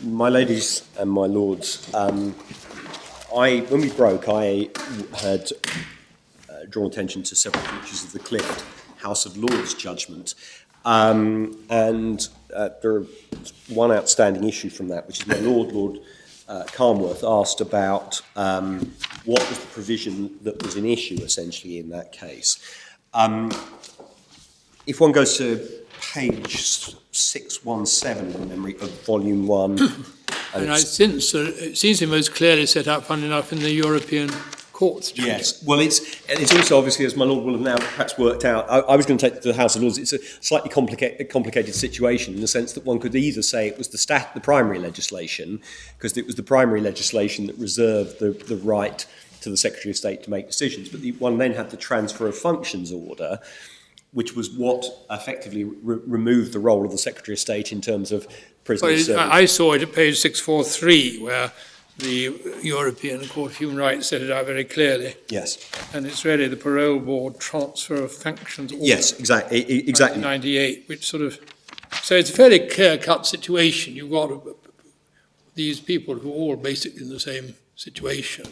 My ladies and my lords, when we broke, I had drawn attention to several features of the Clift House of Lords judgment, and there is one outstanding issue from that, which is my Lord Carnworth asked about what was the provision that was in issue, essentially, in that case. If one goes to page 617 in memory of volume 1. And it seems to be most clearly set out, funnily enough, in the European courts. Yes, well, it's also obviously, as my lord will have now perhaps worked out, I was going to take to the House of Lords, it's a slightly complicated situation in the sense that one could either say it was the primary legislation, because it was the primary legislation that reserved the right to the Secretary of State to make decisions, but one then had the transfer of functions order, which was what effectively removed the role of the Secretary of State in terms of prisoner service. I saw it at page 643, where the European Court of Human Rights set it out very clearly. Yes. And it's really the Parole Board Transfer of Functions Order. Yes, exactly. 1998, which sort of... So it's a fairly clear-cut situation. You've got these people who are all basically in the same situation,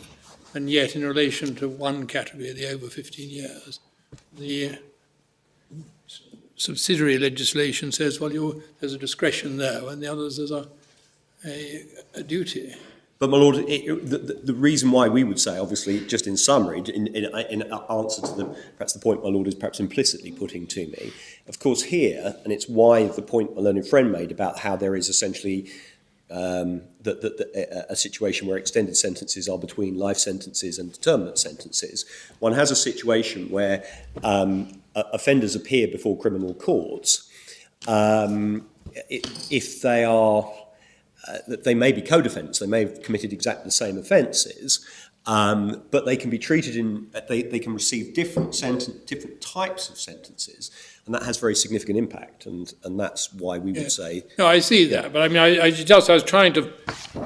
and yet in relation to one category, the over 15 years, the subsidiary legislation says, well, there's a discretion there, and the others there's a duty. But, my lord, the reason why we would say, obviously, just in summary, in answer to perhaps the point my lord is perhaps implicitly putting to me, of course here, and it's why the point my learned friend made about how there is essentially a situation where extended sentences are between life sentences and determinate sentences. One has a situation where offenders appear before criminal courts if they are... they may be co-defendants, they may have committed exactly the same offences, but they can be treated they can receive different types of sentences, and that has very significant impact, and that's why we would say... No, I see that, but I mean, I was trying to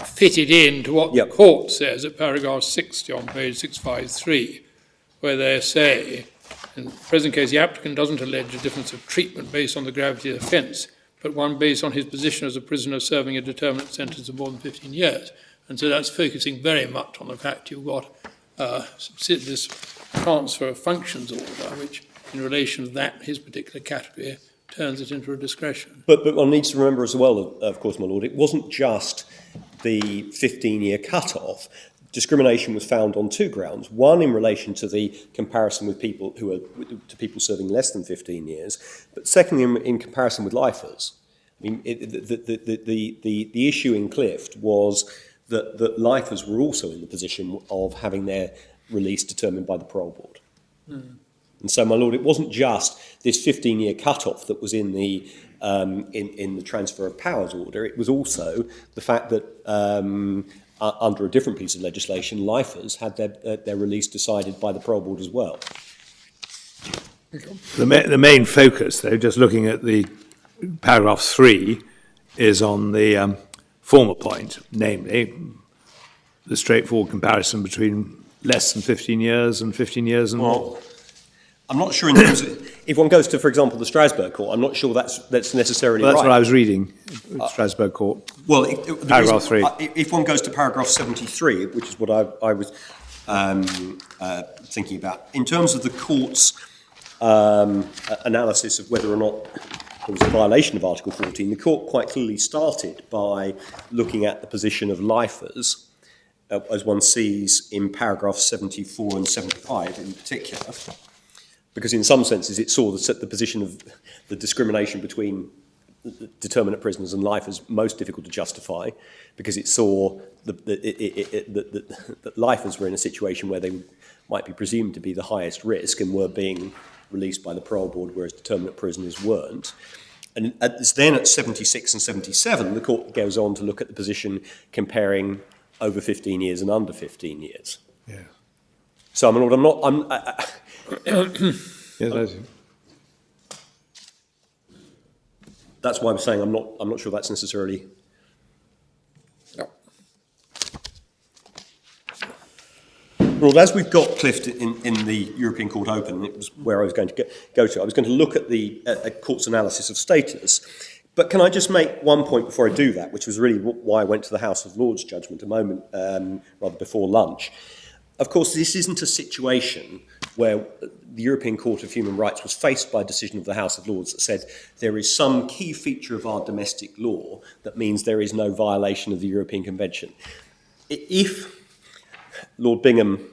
fit it in to what the court says at paragraph 60 on page 653, where they say, in the present case, the applicant doesn't allege a difference of treatment based on the gravity of the offence, but one based on his position as a prisoner serving a determinate sentence of more than 15 years. And so that's focusing very much on the fact you've got this transfer of functions order, which in relation to his particular category, turns it into a discretion. But one needs to remember as well, of course, my lord, it wasn't just the 15-year cut-off. Discrimination was found on two grounds. One, in relation to the comparison with people people serving less than 15 years, but secondly, in comparison with lifers. I mean, the issue in Clift was that lifers were also in the position of having their release determined by the parole board. Mm. And so, my lord, it wasn't just this 15-year cut-off that was in the transfer of powers order. It was also the fact that under a different piece of legislation, lifers had their release decided by the parole board as well. The main focus, though, just looking at the paragraph 3, is on the former point, namely the straightforward comparison between less than 15 years and 15 years and more. I'm not sure in terms of, if one goes to, for example, the Strasbourg Court, I'm not sure that's necessarily that's right. what I was reading, Strasbourg Court. Well, paragraph 3. If one goes to paragraph 73, which is what I was thinking about, in terms of the court's analysis of whether or not there was a violation of Article 14, the court quite clearly started by looking at the position of lifers, as one sees in paragraphs 74 and 75 in particular, because in some senses it saw the position of the discrimination between determinate prisoners and lifers most difficult to justify, because it saw that lifers were in a situation where they might be presumed to be the highest risk and were being released by the parole board, whereas determinate prisoners weren't. And then at 76 and 77, the court goes on to look at the position comparing over 15 years and under 15 years. Yeah. So, that's why I'm saying I'm not sure that's necessarily. No. Well, as we've got Clift in the European Court Open, it was where I was going to go to. I was going to look at the court's analysis of status, But can I just make one point before I do that, which was really why I went to the House of Lords judgment a moment, rather before lunch. Of course, this isn't a situation where the European Court of Human Rights was faced by a decision of the House of Lords that said there is some key feature of our domestic law that means there is no violation of the European Convention. If Lord Bingham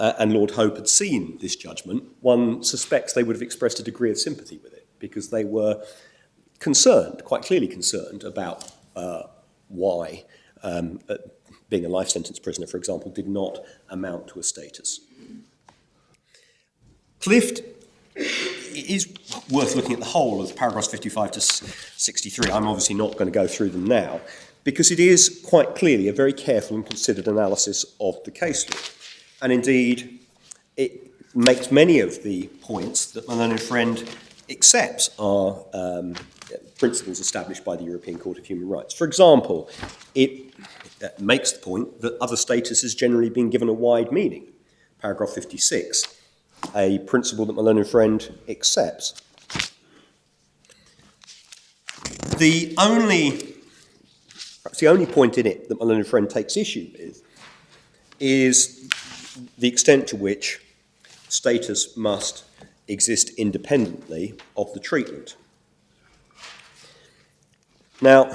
and Lord Hope had seen this judgment, one suspects they would have expressed a degree of sympathy with it, because they were concerned, quite clearly concerned, about why being a life sentence prisoner, for example, did not amount to a status. Clift is worth looking at the whole of paragraphs 55 to 63. I'm obviously not going to go through them now, because it is quite clearly a very careful and considered analysis of the case law. And indeed, it makes many of the points that my learned friend accepts are principles established by the European Court of Human Rights. For example, it makes the point that other status has generally been given a wide meaning. Paragraph 56, a principle that my learned friend accepts. Perhaps the only point in it that my learned friend takes issue with is the extent to which status must exist independently of the treatment. Now,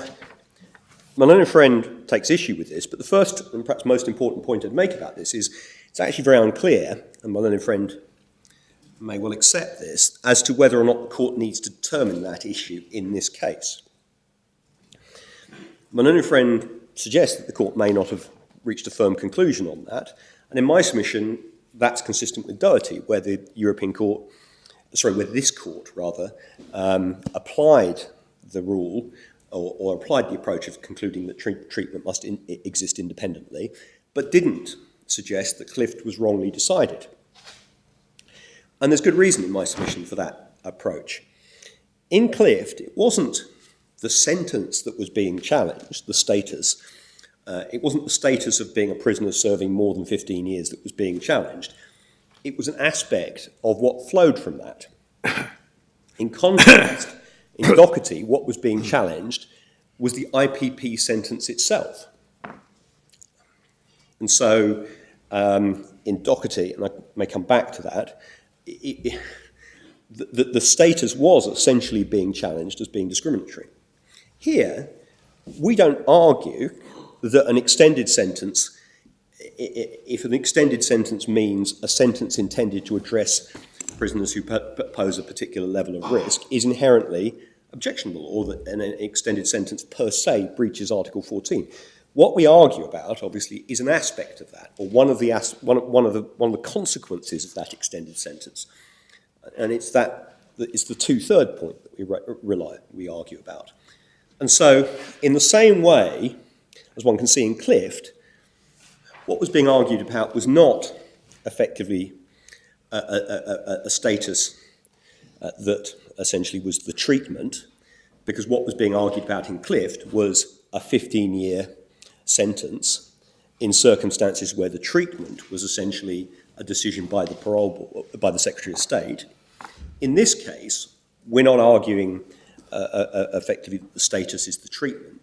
my learned friend takes issue with this, but the first and perhaps most important point I'd make about this is it's actually very unclear, and my learned friend may well accept this, as to whether or not the court needs to determine that issue in this case. My learned friend suggests that the court may not have reached a firm conclusion on that, and in my submission, that's consistent with Doherty, where the where this court applied the rule or applied the approach of concluding that treatment must exist independently, but didn't suggest that Clift was wrongly decided. And there's good reason in my submission for that approach. In Clift, it wasn't the sentence that was being challenged, the status. It wasn't the status of being a prisoner serving more than 15 years that was being challenged. It was an aspect of what flowed from that. In contrast, in Doherty, what was being challenged was the IPP sentence itself. And so, in Doherty, and I may come back to that, the status was essentially being challenged as being discriminatory. Here, we don't argue that an extended sentence, if an extended sentence means a sentence intended to address prisoners who pose a particular level of risk, is inherently objectionable, or that an extended sentence per se breaches Article 14. What we argue about, obviously, is an aspect of that, or one of the consequences of that extended sentence, and it's the 2/3 point that we argue about. And so, in the same way, as one can see in Clift, what was being argued about was not effectively a status that essentially was the treatment, because what was being argued about in Clift was a 15-year sentence in circumstances where the treatment was essentially a decision by the parole board, by the Secretary of State. In this case, we're not arguing effectively that the status is the treatment.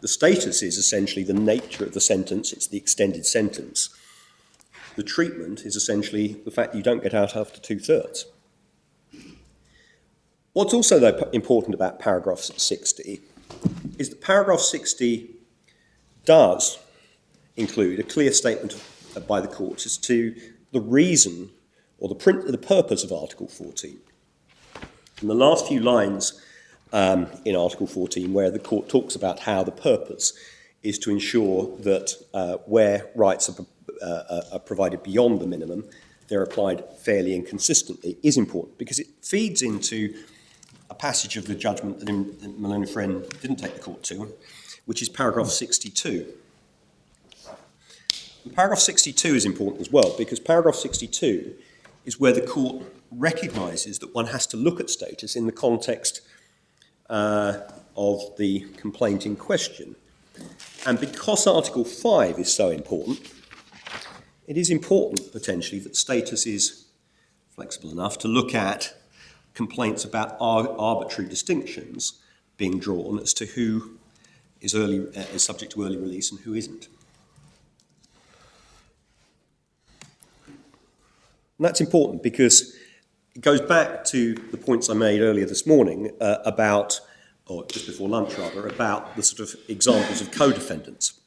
The status is essentially the nature of the sentence, it's the extended sentence. The treatment is essentially the fact that you don't get out after 2/3. What's also, though, important about paragraph 60 is that paragraph 60 does include a clear statement by the courts as to the reason or the purpose of Article 14. In the last few lines in Article 14, where the court talks about how the purpose is to ensure that where rights are provided beyond the minimum, they're applied fairly and consistently, is important, because it feeds into a passage of the judgment that my learned friend didn't take the court to, which is paragraph 62. And paragraph 62 is important as well, because paragraph 62 is where the court recognises that one has to look at status in the context of the complaint in question. And because Article 5 is so important, it is important, potentially, that status is flexible enough to look at complaints about arbitrary distinctions being drawn as to who is subject to early release and who isn't. And that's important because it goes back to the points I made earlier this morning or just before lunch rather, about the sort of examples of co-defendants.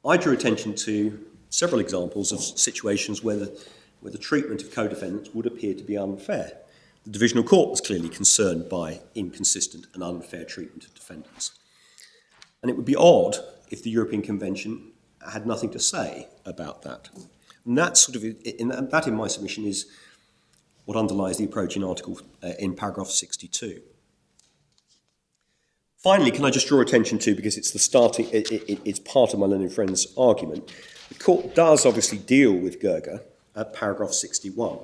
I drew attention to several examples of situations where the treatment of co-defendants would appear to be unfair. The Divisional Court was clearly concerned by inconsistent and unfair treatment of defendants. And it would be odd if the European Convention had nothing to say about that. And that in my submission is what underlies the approach in paragraph 62. Finally, can I just draw attention to, because it's it's part of my learned friend's argument, the court does obviously deal with Gerger at paragraph 61.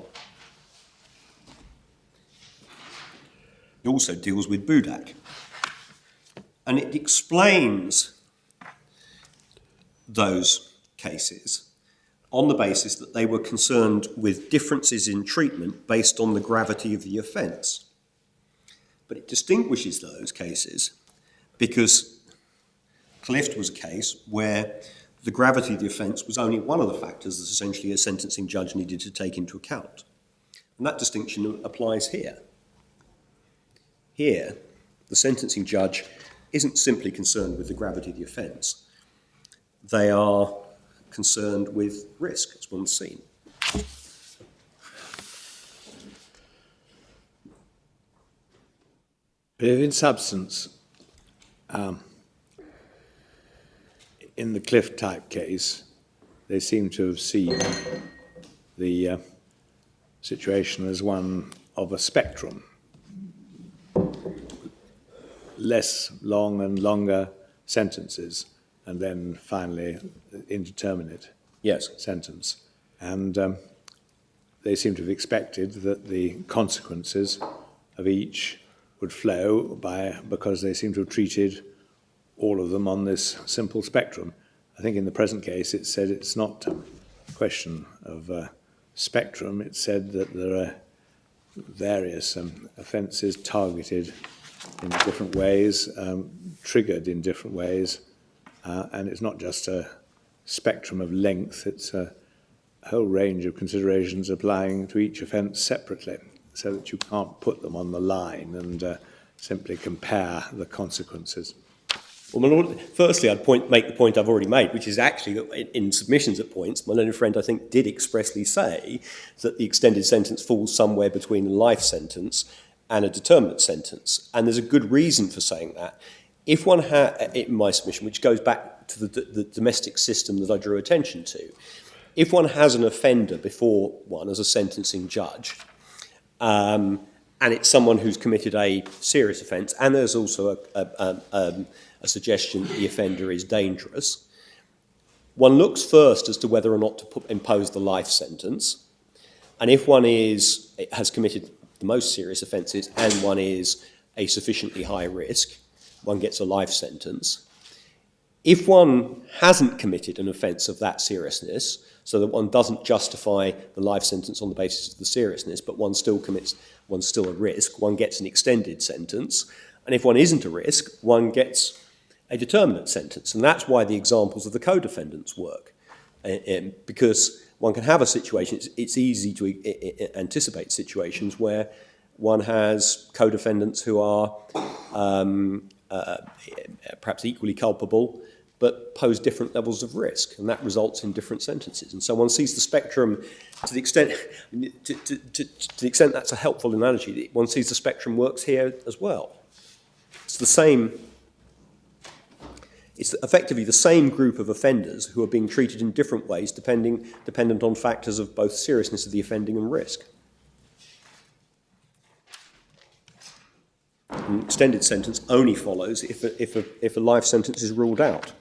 It also deals with Budak. And it explains those cases on the basis that they were concerned with differences in treatment based on the gravity of the offence. But it distinguishes those cases because Clift was a case where the gravity of the offence was only one of the factors that essentially a sentencing judge needed to take into account. And that distinction applies here. Here, the sentencing judge isn't simply concerned with the gravity of the offence. They are concerned with risk, as one's seen. But if in substance, in the Clift type case, they seem to have seen the situation as one of a spectrum. Less long and longer sentences, and then finally indeterminate sentence. And they seem to have expected that the consequences of each would flow because they seem to have treated all of them on this simple spectrum. I think in the present case it said it's not a question of spectrum. It said that there are various offences targeted in different ways, triggered in different ways, and it's not just a spectrum of length, it's a whole range of considerations applying to each offence separately, so that you can't put them on the line and simply compare the consequences. Well, my Lord, firstly, I'd make the point I've already made, which is actually that in submissions at points, my learned friend, I think, did expressly say that the extended sentence falls somewhere between a life sentence and a determinate sentence. And there's a good reason for saying that. If one had, in my submission, which goes back to the domestic system that I drew attention to, if one has an offender before one as a sentencing judge, and it's someone who's committed a serious offence, and there's also a suggestion that the offender is dangerous, one looks first as to whether or not to impose the life sentence. And if one has committed the most serious offences and one is a sufficiently high risk, one gets a life sentence. If one hasn't committed an offence of that seriousness, so that one doesn't justify the life sentence on the basis of the seriousness, but one's still a risk, one gets an extended sentence. And if one isn't a risk, one gets a determinate sentence. And that's why the examples of the co-defendants work. Because one can have a situation, it's easy to anticipate situations where one has co-defendants who are perhaps equally culpable, but pose different levels of risk, and that results in different sentences. And so one sees the spectrum to the extent, to the extent that's a helpful analogy, one sees the spectrum works here as well. It's the same, it's effectively the same group of offenders who are being treated in different ways dependent on factors of both seriousness of the offending and risk. An extended sentence only follows if a life sentence is ruled out.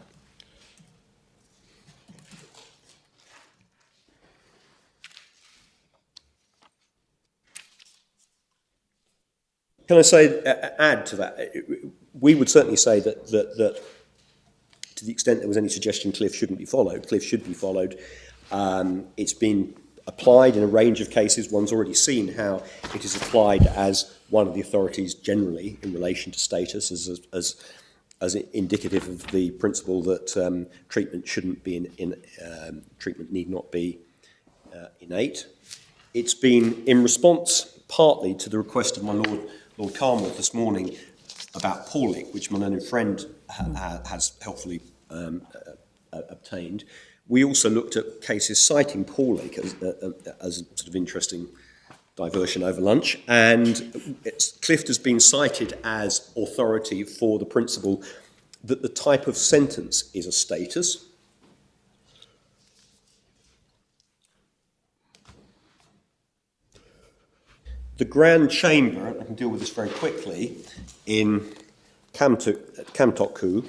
Can I add to that? We would certainly say that to the extent there was any suggestion Cliff shouldn't be followed, Cliff should be followed. It's been applied in a range of cases. One's already seen how it is applied as one of the authorities generally in relation to status as indicative of the principle that treatment shouldn't be treatment need not be innate. It's been in response partly to the request of my Lord Carnwath this morning about Paulick, which my learned friend has helpfully obtained. We also looked at cases citing Paulick as a sort of interesting diversion over lunch, and Clift has been cited as authority for the principle that the type of sentence is a status. The Grand Chamber, I can deal with this very quickly, in Kamtokku,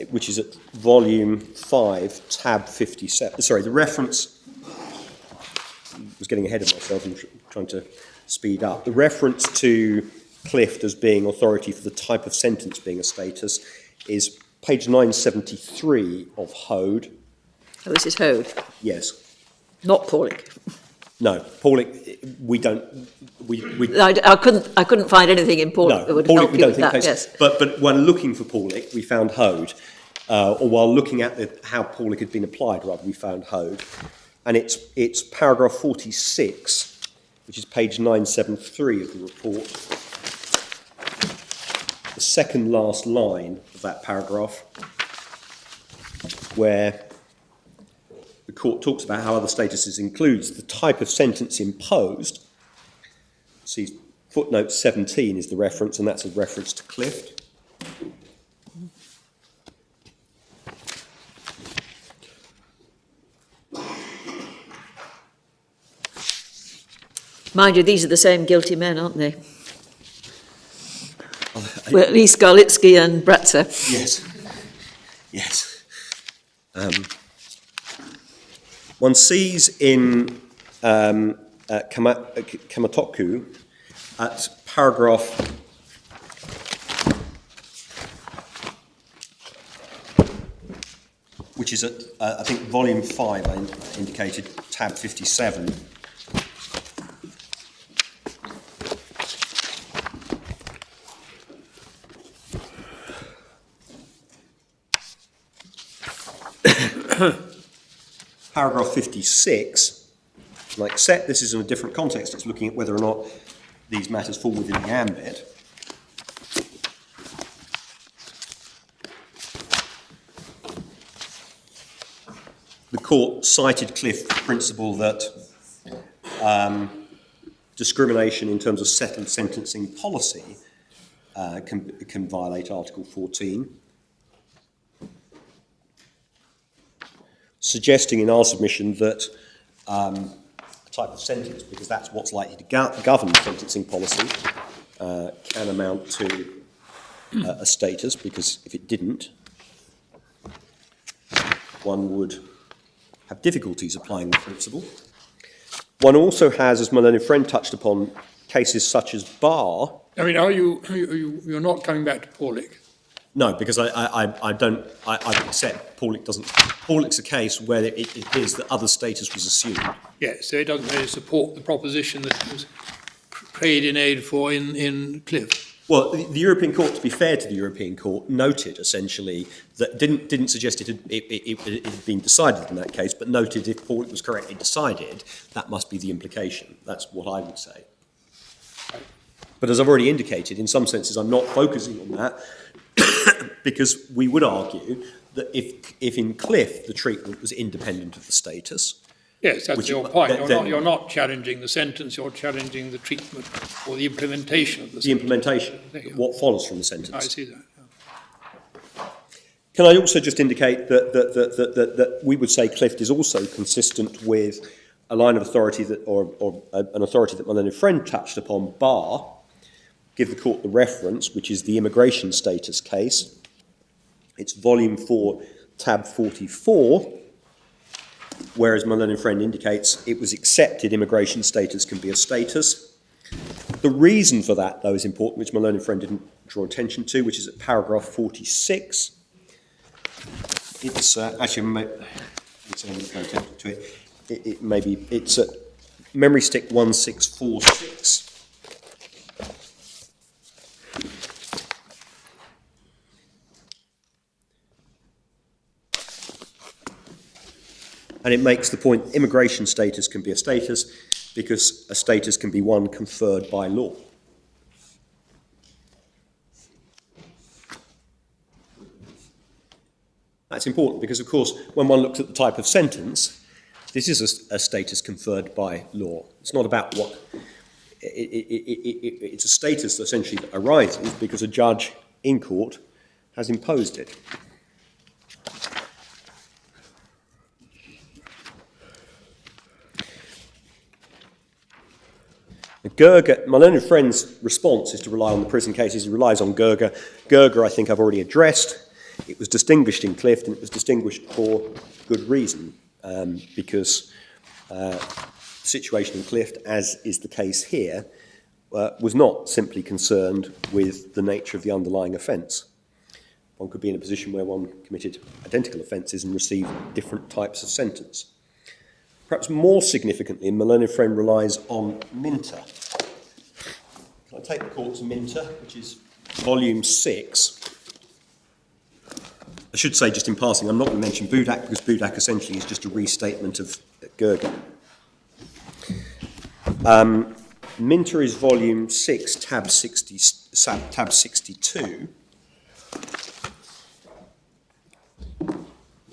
which is at volume 5, tab 57. Sorry, the reference, I was getting ahead of myself and trying to speed up. The reference to Clift as being authority for the type of sentence being a status is page 973 of Hode. Oh, is it Hode? Yes. Not Paulick. No, Paulick, we don't. I couldn't find anything in Paulick that would Paulick, help we you don't with think that. case, Yes. But when looking for Paulick, we found Hode, or while looking at how Paulick had been applied, rather, we found Hode, and it's paragraph 46, which is page 973 of the report. The second last line of that paragraph, where the court talks about how other statuses includes the type of sentence imposed. See, footnote 17 is the reference, and that's a reference to Clift. Mind you, these are the same guilty men, aren't they? Well, at least Garlitsky and Bratzer. Yes. Yes. One sees in Kamatoku at paragraph which is at, I think, volume 5, I indicated, tab 57. Paragraph 56, and I accept this is in a different context, it's looking at whether or not these matters fall within the ambit. The court cited Clift's principle that discrimination in terms of settled sentencing policy can violate Article 14. Suggesting in our submission that a type of sentence, because that's what's likely to govern sentencing policy, can amount to a status, because if it didn't, one would have difficulties applying the principle. One also has, as my learned friend touched upon, cases such as Barr. I mean, you're not coming back to Paulick? No, because I accept Paulick's a case where it appears that other status was assumed. Yes, so it doesn't really support the proposition that it was paid in aid for in Clift. Well, the European Court, to be fair to the European Court, noted essentially that didn't suggest it had been decided in that case, but noted if Paulick was correctly decided, that must be the implication. That's what I would say. But as I've already indicated, in some senses, I'm not focusing on that. Because we would argue that if in Clift the treatment was independent of the status. Yes, that's your point. You're not challenging the sentence, you're challenging the treatment or the implementation of the sentence. The implementation, what follows from the sentence. I see that. Yeah. Can I also just indicate that we would say Clift is also consistent with a line of authority or an authority that my learned friend touched upon, Barr. Give the court the reference, which is the immigration status case. It's volume 4, tab 44, whereas my learned friend indicates it was accepted immigration status can be a status. The reason for that, though, is important, which my learned friend didn't draw attention to, which is at paragraph 46. It's actually, it's to it. It's at memory stick 1646. And it makes the point immigration status can be a status because a status can be one conferred by law. That's important because, of course, when one looks at the type of sentence, this is a status conferred by law. It's not about what... It's a status that essentially arises because a judge in court has imposed it. Gerger, my learned friend's response is to rely on the prison cases. He relies on Gerger. Gerger, I think I've already addressed. It was distinguished in Clift, and it was distinguished for good reason, because the situation in Clift, as is the case here, was not simply concerned with the nature of the underlying offence. One could be in a position where one committed identical offences and received different types of sentence. Perhaps more significantly, my learned friend relies on Minter. Can I take the court to Minter, which is volume 6. I should say, just in passing, I'm not going to mention Budak because Budak essentially is just a restatement of Gerger. Minter is volume 6, tab 62.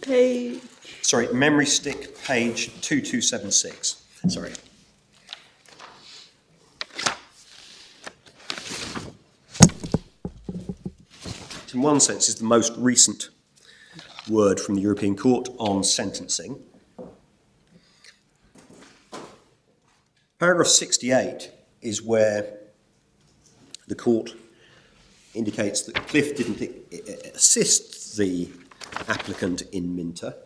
Page. Sorry, memory stick, page 2276. Sorry. Which in one sense is the most recent word from the European Court on sentencing. Paragraph 68 is where the court indicates that Clift didn't assist the applicant in Minter.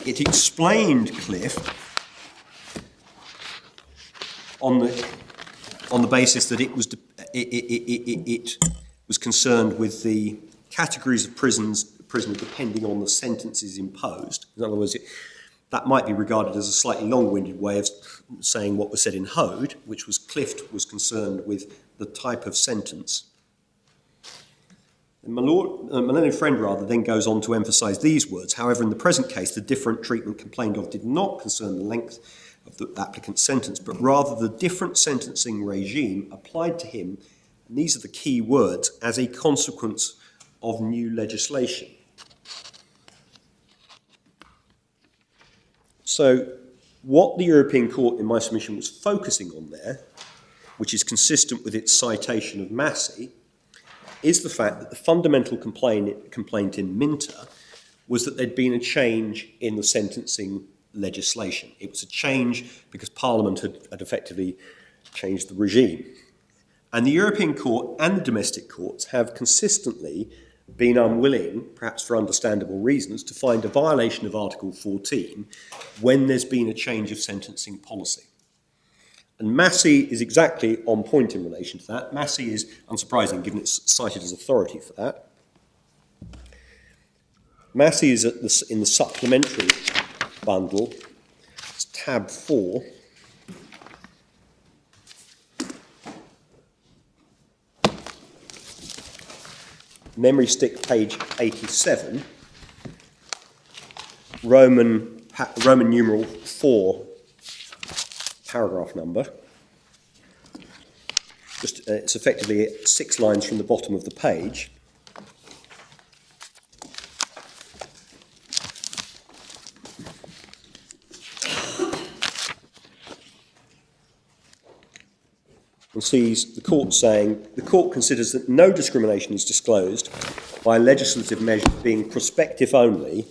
It explained Clift on the basis that it was concerned with the categories of prisoner depending on the sentences imposed. In other words, that might be regarded as a slightly long-winded way of saying what was said in Hode, which was Clift was concerned with the type of sentence. My learned friend rather then goes on to emphasise these words. However, in the present case, the different treatment complained of did not concern the length of the applicant's sentence, but rather the different sentencing regime applied to him, and these are the key words, as a consequence of new legislation. So what the European Court, in my submission, was focusing on there, which is consistent with its citation of Massey, is the fact that the fundamental complaint in Minter was that there'd been a change in the sentencing legislation. It was a change because Parliament had effectively changed the regime. And the European Court and the domestic courts have consistently been unwilling, perhaps for understandable reasons, to find a violation of Article 14 when there's been a change of sentencing policy. And Massey is exactly on point in relation to that. Massey is unsurprising, given it's cited as authority for that. Massey is in the supplementary bundle. It's tab 4. Memory stick, page 87. Roman numeral 4. Paragraph number. It's effectively 6 lines from the bottom of the page. And sees the court saying, the court considers that no discrimination is disclosed by a legislative measure being prospective only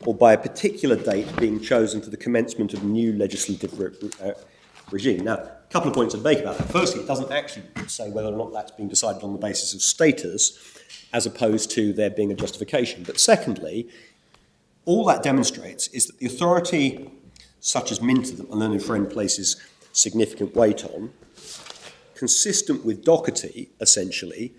or by a particular date being chosen for the commencement of a new legislative regime. Now, a couple of points I'd make about that. Firstly, it doesn't actually say whether or not that's being decided on the basis of status as opposed to there being a justification. But secondly, all that demonstrates is that the authority, such as Minter, that my learned friend places significant weight on, consistent with Doherty, essentially,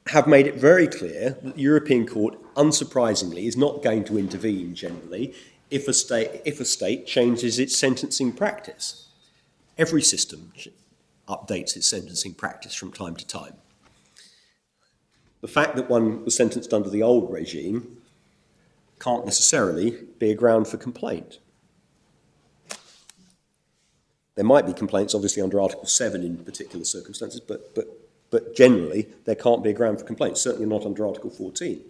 have made it very clear that the European Court, unsurprisingly, is not going to intervene generally if a state changes its sentencing practice. Every system updates its sentencing practice from time to time. The fact that one was sentenced under the old regime can't necessarily be a ground for complaint. There might be complaints, obviously, under Article 7 in particular circumstances, but generally there can't be a ground for complaint, certainly not under Article 14.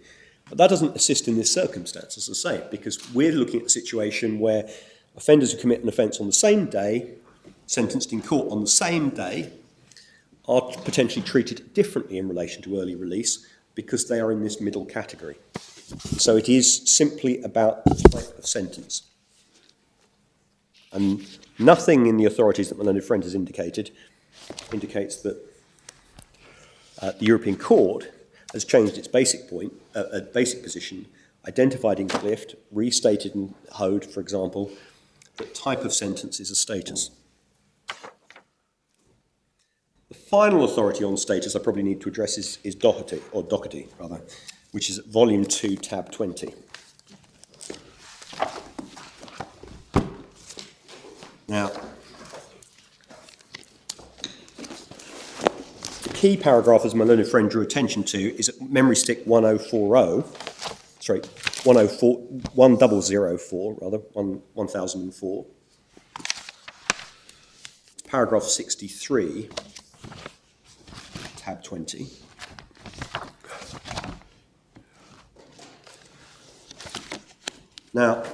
But that doesn't assist in this circumstance, as I say, because we're looking at a situation where offenders who commit an offence on the same day, sentenced in court on the same day, are potentially treated differently in relation to early release because they are in this middle category. So it is simply about the type of sentence. And nothing in the authorities that my learned friend has indicates that the European Court has changed its basic position, identified in Clift, restated in Hode, for example, that type of sentence is a status. The final authority on status I probably need to address is Doherty, which is at Volume 2, Tab 20. Now, the key paragraph, as my learned friend drew attention to, is at memory stick 1004, 1004, paragraph 63, tab 20. Now,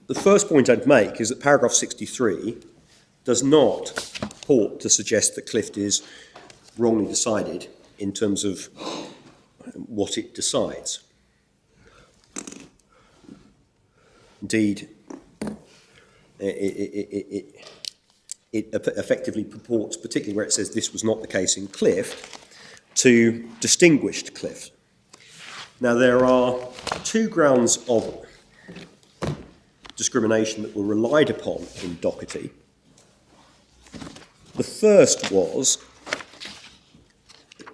the first point I'd make is that paragraph 63 does not purport to suggest that Clift is wrongly decided in terms of what it decides. Indeed, it effectively purports, particularly where it says this was not the case in Clift, to distinguished Clift. Now, there are two grounds of discrimination that were relied upon in Doherty. The first was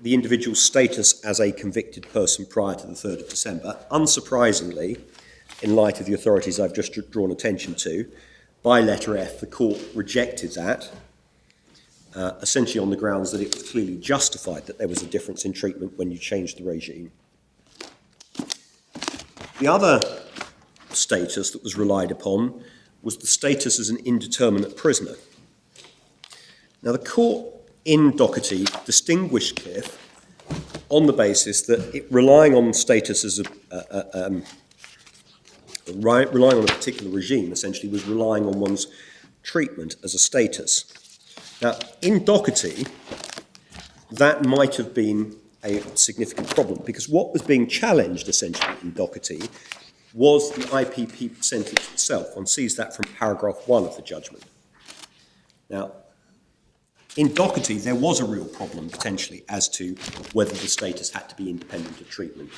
the individual's status as a convicted person prior to the 3rd of December. Unsurprisingly, in light of the authorities I've just drawn attention to, by letter F, the court rejected that, essentially on the grounds that it was clearly justified that there was a difference in treatment when you changed the regime. The other status that was relied upon was the status as an indeterminate prisoner. Now, the court in Doherty distinguished Clift on the basis that relying on status as relying on a particular regime, essentially, was relying on one's treatment as a status. Now, in Doherty, that might have been a significant problem, because what was being challenged, essentially, in Doherty was the IPP sentence itself. One sees that from paragraph 1 of the judgment. Now, in Doherty, there was a real problem, potentially, as to whether the status had to be independent of treatment.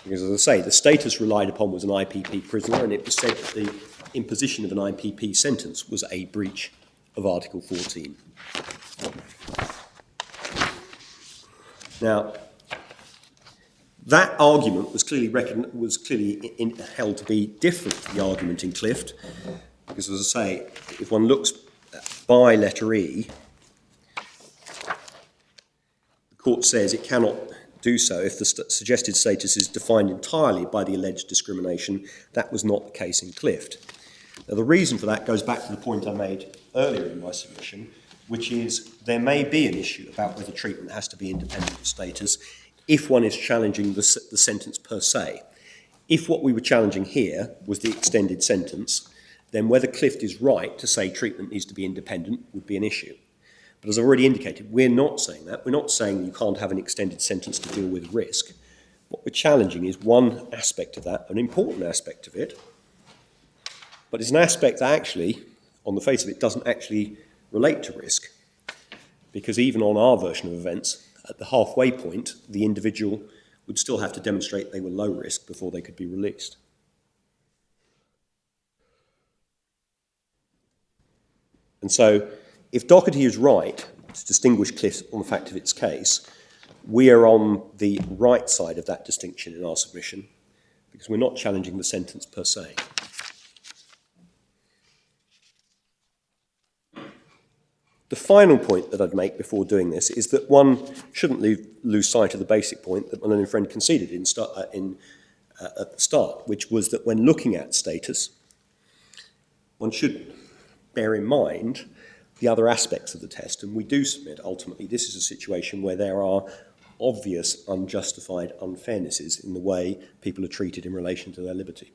Because, as I say, the status relied upon was an IPP prisoner, and it was said that the imposition of an IPP sentence was a breach of Article 14. Now, that argument was clearly held to be different to the argument in Clift, because, as I say, if one looks by letter E, the court says it cannot do so if the suggested status is defined entirely by the alleged discrimination. That was not the case in Clift. Now, the reason for that goes back to the point I made earlier in my submission, which is there may be an issue about whether treatment has to be independent of status if one is challenging the sentence per se. If what we were challenging here was the extended sentence, then whether Clift is right to say treatment needs to be independent would be an issue. But as I've already indicated, we're not saying that. We're not saying you can't have an extended sentence to deal with risk. What we're challenging is one aspect of that, an important aspect of it, but it's an aspect that actually, on the face of it, doesn't actually relate to risk. Because even on our version of events, at the halfway point, the individual would still have to demonstrate they were low risk before they could be released. And so, if Doherty is right to distinguish Clift on the fact of its case, we are on the right side of that distinction in our submission, because we're not challenging the sentence per se. The final point that I'd make before doing this is that one shouldn't lose sight of the basic point that my learned friend conceded at the start, which was that when looking at status, one should bear in mind the other aspects of the test, and we do submit, ultimately, this is a situation where there are obvious unjustified unfairnesses in the way people are treated in relation to their liberty.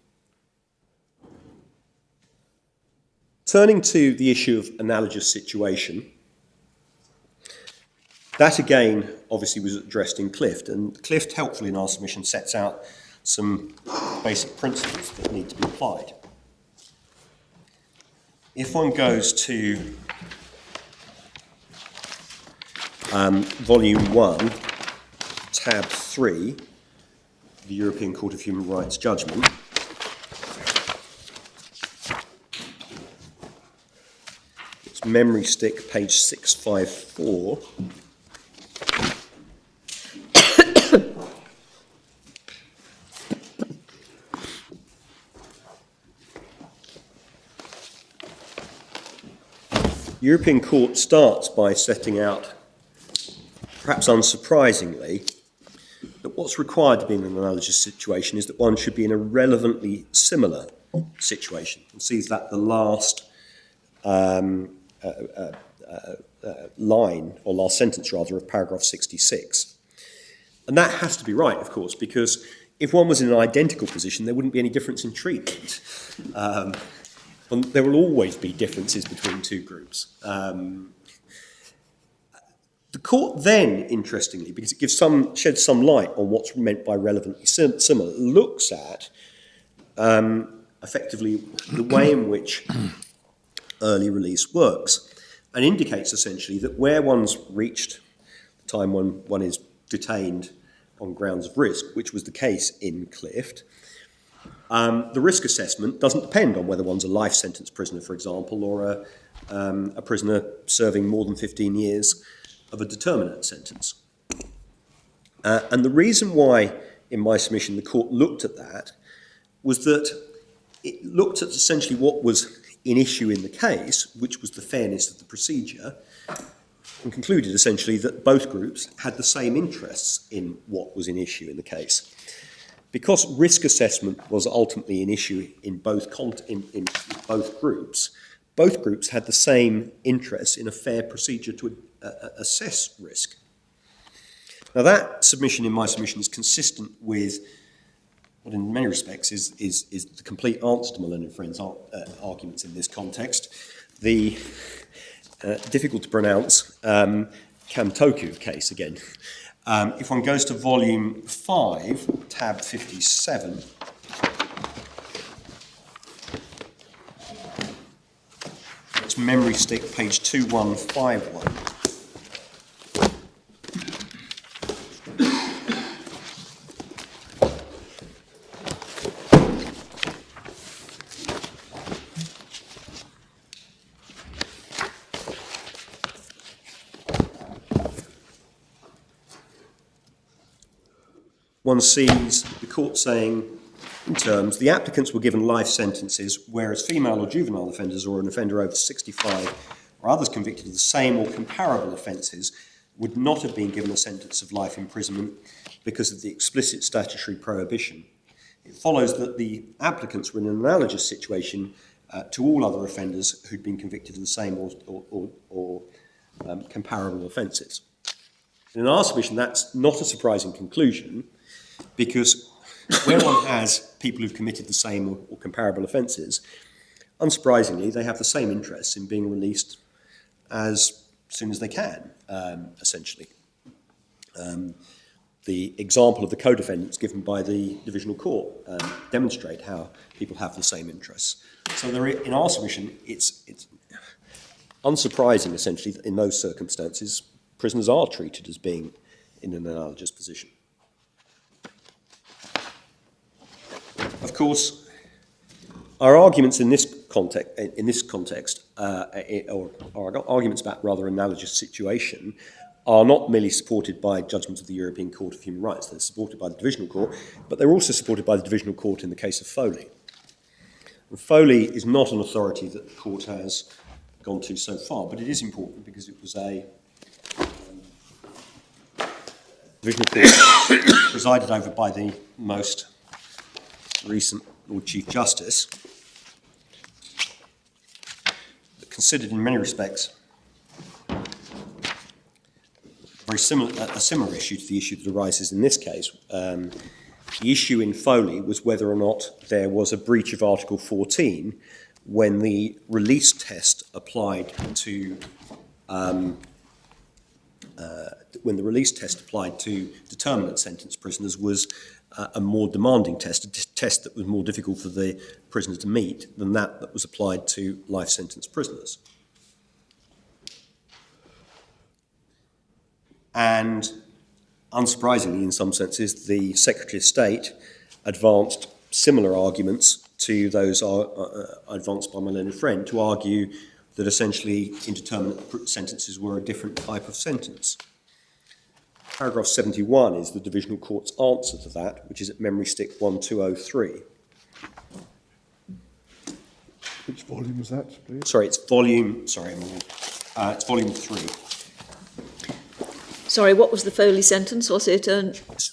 Turning to the issue of analogous situation, that again obviously was addressed in Clift, and Clift helpfully in our submission sets out some basic principles that need to be applied. If one goes to Volume 1, Tab 3, the European Court of Human Rights judgment, it's memory stick, page 654. The European Court starts by setting out, perhaps unsurprisingly, that what's required to be in an analogous situation is that one should be in a relevantly similar situation, and sees that the last line, or last sentence rather, of paragraph 66. And that has to be right, of course, because if one was in an identical position, there wouldn't be any difference in treatment. And there will always be differences between two groups. The court then, interestingly, because it sheds some light on what's meant by relevantly similar, looks at effectively the way in which early release works, and indicates essentially that where one's reached the time when one is detained on grounds of risk, which was the case in Clift, the risk assessment doesn't depend on whether one's a life sentence prisoner, for example, or a prisoner serving more than 15 years of a determinate sentence. And the reason why, in my submission, the court looked at that was that it looked at essentially what was in issue in the case, which was the fairness of the procedure, and concluded essentially that both groups had the same interests in what was in issue in the case. Because risk assessment was ultimately an issue in both groups had the same interests in a fair procedure to assess risk. Now that submission, in my submission, is consistent with what in many respects is the complete answer to my learned friend's arguments in this context. The difficult to pronounce Kamtoku case again. If one goes to volume 5, tab 57, it's memory stick, page 2151. One sees the court saying, in terms, the applicants were given life sentences, whereas female or juvenile offenders or an offender over 65 or others convicted of the same or comparable offences would not have been given a sentence of life imprisonment because of the explicit statutory prohibition. It follows that the applicants were in an analogous situation to all other offenders who'd been convicted of the same or comparable offences. In our submission, that's not a surprising conclusion, because where one has people who've committed the same or comparable offences, unsurprisingly, they have the same interests in being released as soon as they can, essentially. The example of the co-defendants given by the divisional court demonstrate how people have the same interests. So in our submission, it's unsurprising, essentially, that in those circumstances, prisoners are treated as being in an analogous position. Of course, our arguments in this context, or our arguments about rather analogous situation, are not merely supported by judgments of the European Court of Human Rights. They're supported by the Divisional Court, but they're also supported by the Divisional Court in the case of Foley. And Foley is not an authority that the court has gone to so far, but it is important because it was a divisional court presided over by the most recent Lord Chief Justice, but considered in many respects a similar issue to the issue that arises in this case. The issue in Foley was whether or not there was a breach of Article 14 when the release test applied to determinate sentence prisoners was a more demanding test, a test that was more difficult for the prisoner to meet than that was applied to life sentence prisoners. And unsurprisingly, in some senses, the Secretary of State advanced similar arguments to those advanced by my learned friend to argue that essentially indeterminate sentences were a different type of sentence. Paragraph 71 is the Divisional Court's answer to that, which is at Memory Stick 1203. Which volume was that, please? Sorry, it's volume 3. Sorry, what was the Foley sentence? Was it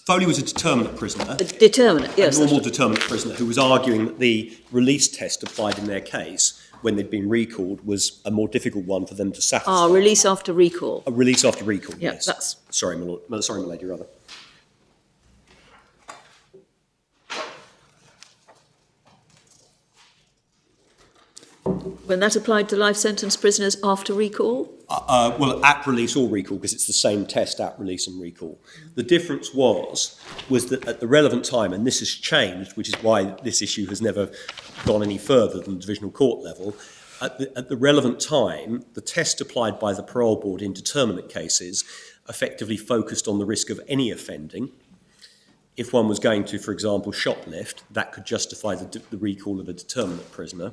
Foley was a determinate prisoner. determinate? Yes. A normal determinate prisoner who was arguing that the release test applied in their case when they'd been recalled was a more difficult one for them to satisfy. Release after recall. A release after recall, Yeah, yes. that's... Sorry, my lord. Sorry, my lady, rather. When that applied to life sentence prisoners after recall? Well, at release or recall, because it's the same test at release and recall. The difference was that at the relevant time, and this has changed, which is why this issue has never gone any further than divisional court level, at the relevant time, the test applied by the parole board in determinate cases effectively focused on the risk of any offending. If one was going to, for example, shoplift, that could justify the recall of a determinate prisoner.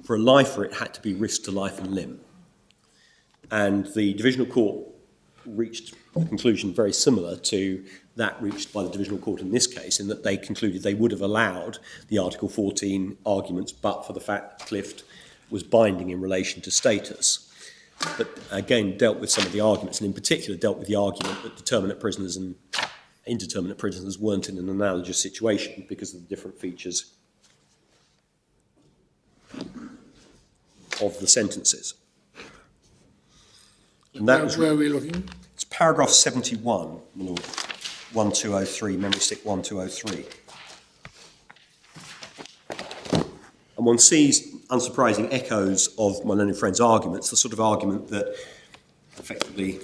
For a lifer, it had to be risk to life and limb. And the divisional court reached a conclusion very similar to that reached by the divisional court in this case, in that they concluded they would have allowed the Article 14 arguments, but for the fact that Clift was binding in relation to status. But again, dealt with some of the arguments, and in particular dealt with the argument that determinate prisoners and indeterminate prisoners weren't in an analogous situation because of the different features of the sentences. And that was where are we looking? It's paragraph 71, my lord, 1203, memory stick 1203. And one sees unsurprising echoes of my learned friend's arguments, the sort of argument that effectively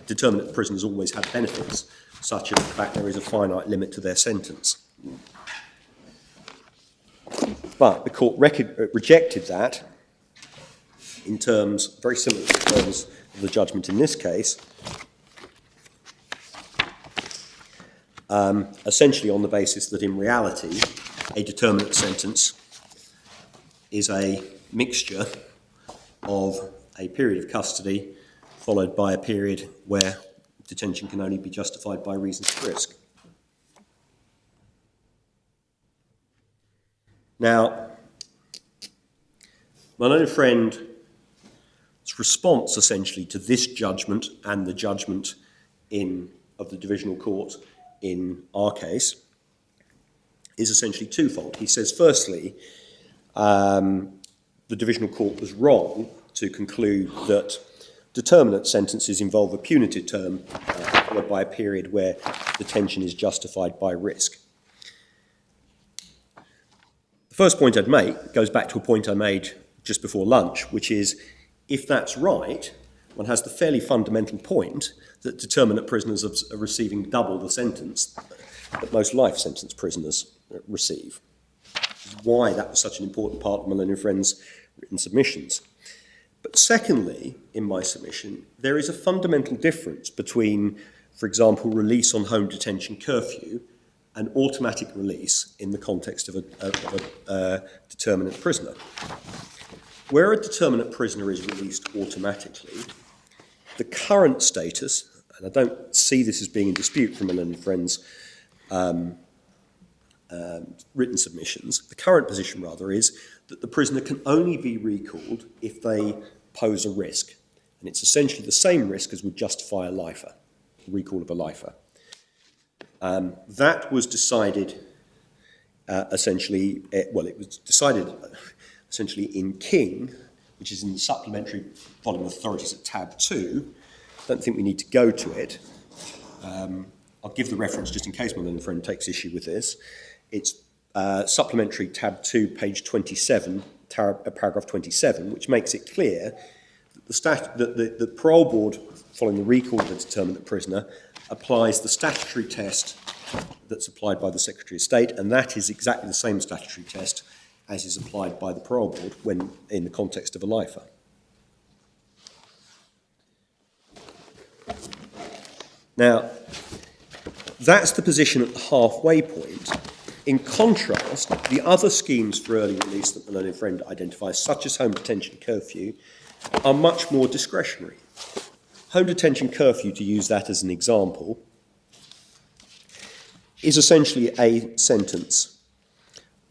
determinate prisoners always have benefits, such as the fact there is a finite limit to their sentence. But the court rejected that in terms, very similar to terms of the judgment in this case, essentially on the basis that in reality a determinate sentence is a mixture of a period of custody followed by a period where detention can only be justified by reasons of risk. Now, my learned friend's response essentially to this judgment and the judgment of the divisional court in our case is essentially twofold. He says, firstly, the divisional court was wrong to conclude that determinate sentences involve a punitive term followed by a period where detention is justified by risk. The first point I'd make goes back to a point I made just before lunch, which is, if that's right, one has the fairly fundamental point that determinate prisoners are receiving double the sentence that most life sentence prisoners receive. Which is why that was such an important part of my learned friend's written submissions. But secondly, in my submission, there is a fundamental difference between, for example, release on home detention curfew and automatic release in the context of a determinate prisoner. Where a determinate prisoner is released automatically, the current status, and I don't see this as being in dispute from my learned friend's written submissions, the current position rather is that the prisoner can only be recalled if they pose a risk. And it's essentially the same risk as would justify a lifer, the recall of a lifer. That was decided it was decided essentially in King, which is in the supplementary volume of authorities at tab 2. I don't think we need to go to it. I'll give the reference just in case my learned friend takes issue with this. It's supplementary tab 2, page 27, paragraph 27, which makes it clear that the parole board, following the recall of the determinate prisoner, applies the statutory test that's applied by the Secretary of State, and that is exactly the same statutory test as is applied by the parole board when in the context of a lifer. Now, that's the position at the halfway point. In contrast, the other schemes for early release that the learned friend identifies, such as home detention curfew, are much more discretionary. Home detention curfew, to use that as an example, is essentially a sentence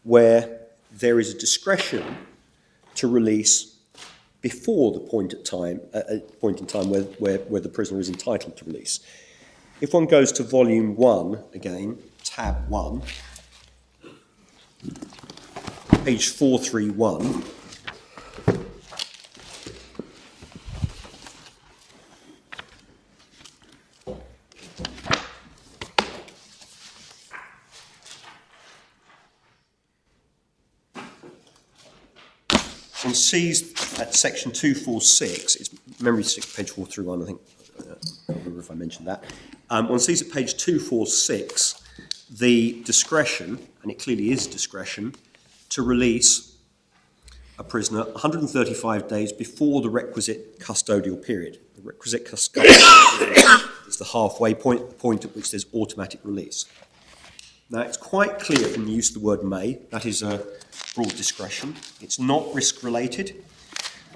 where there is a discretion to release before the point in time where the prisoner is entitled to release. If one goes to volume 1, again, tab 1, page 431, one sees at section 246, it's memory stick page 431, I think, I don't remember if I mentioned that. One sees at page 246 the discretion, and it clearly is discretion, to release a prisoner 135 days before the requisite custodial period. The requisite custodial period is the halfway point, the point at which there's automatic release. Now, it's quite clear from the use of the word may, that is a broad discretion. It's not risk-related.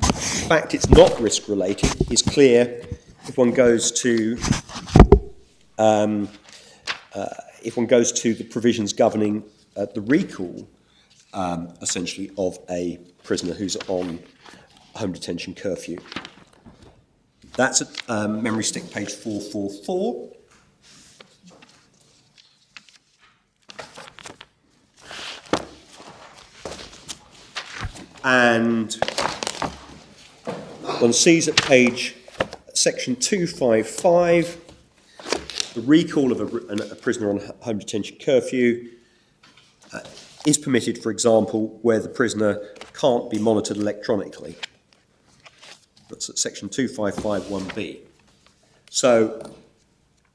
The fact it's not risk-related is clear if one goes to the provisions governing the recall, essentially, of a prisoner who's on home detention curfew. That's at memory stick page 444. And one sees at section 255, the recall of a prisoner on home detention curfew is permitted, for example, where the prisoner can't be monitored electronically. That's at section 255(1)(b). So,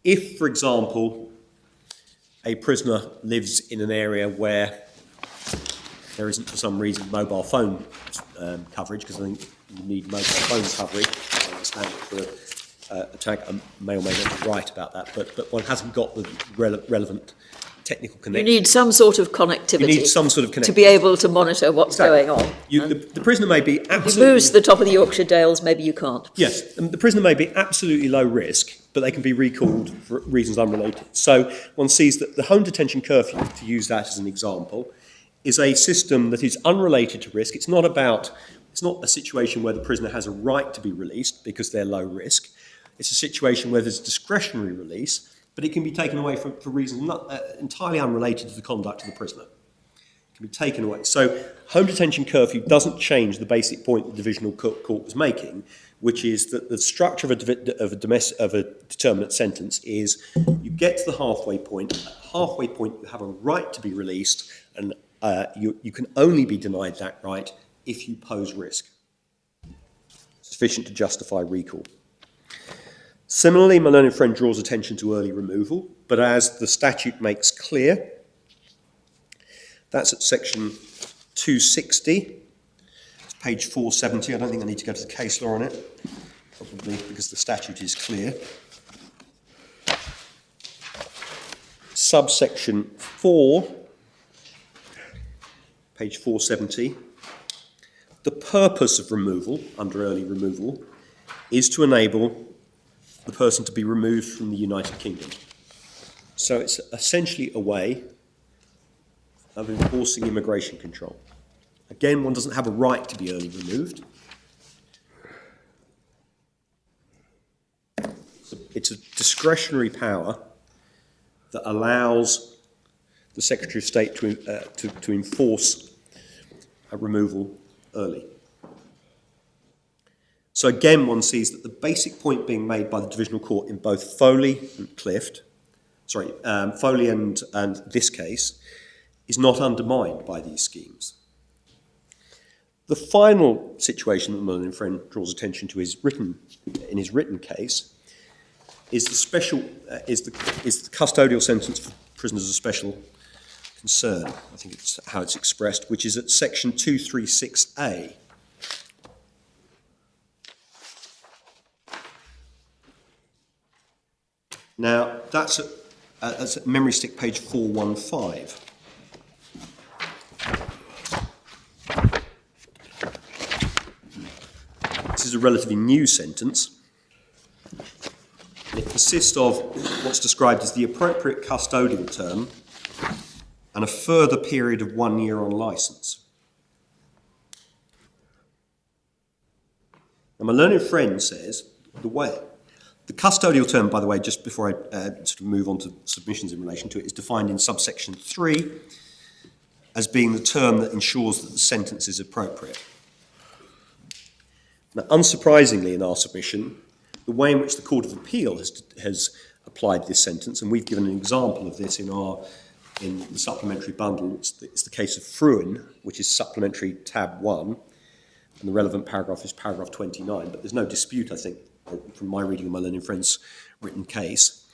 if, for example, a prisoner lives in an area where there isn't, for some reason, mobile phone coverage, because I think you need mobile phone coverage. I understand for attack. I may or may not be right about that, but one hasn't got the relevant technical connection. You need some sort of connectivity. You need some sort of connection to be able to monitor what's going on. The prisoner may be absolutely... If you move to the top of the Yorkshire Dales, maybe you can't. Yes, and the prisoner may be absolutely low risk, but they can be recalled for reasons unrelated. So one sees that the home detention curfew, to use that as an example, is a system that is unrelated to risk. It's not a situation where the prisoner has a right to be released because they're low risk. It's a situation where there's discretionary release, but it can be taken away for reasons not entirely unrelated to the conduct of the prisoner. It can be taken away. So home detention curfew doesn't change the basic point the divisional court was making, which is that the structure of a determinate sentence is you get to the halfway point. At the halfway point, you have a right to be released, and you can only be denied that right if you pose risk sufficient to justify recall. Similarly, my learned friend draws attention to early removal, but as the statute makes clear, that's at section 260, it's page 470. I don't think I need to go to the case law on it, probably because the statute is clear. Subsection 4, page 470, the purpose of removal, under early removal, is to enable the person to be removed from the United Kingdom. So it's essentially a way of enforcing immigration control. Again, one doesn't have a right to be early removed, it's a discretionary power that allows the Secretary of State to enforce a removal early. So again, one sees that the basic point being made by the Divisional Court in both Foley and this case is not undermined by these schemes. The final situation that Merlin and Friend draws attention to in his written case is the custodial sentence for prisoners of special concern. I think it's how it's expressed, which is at section 236A. Now, that's at memory stick page 415. This is a relatively new sentence. It consists of what's described as the appropriate custodial term and a further period of 1 year on licence. Now, my learned friend says the custodial term, by the way, just before I sort of move on to submissions in relation to it, is defined in subsection 3 as being the term that ensures that the sentence is appropriate. Now, unsurprisingly in our submission, the way in which the Court of Appeal has applied this sentence, and we've given an example of this in the supplementary bundle, it's the case of Fruin, which is supplementary tab 1, and the relevant paragraph is paragraph 29, but there's no dispute, I think, from my reading of my learned friend's written case.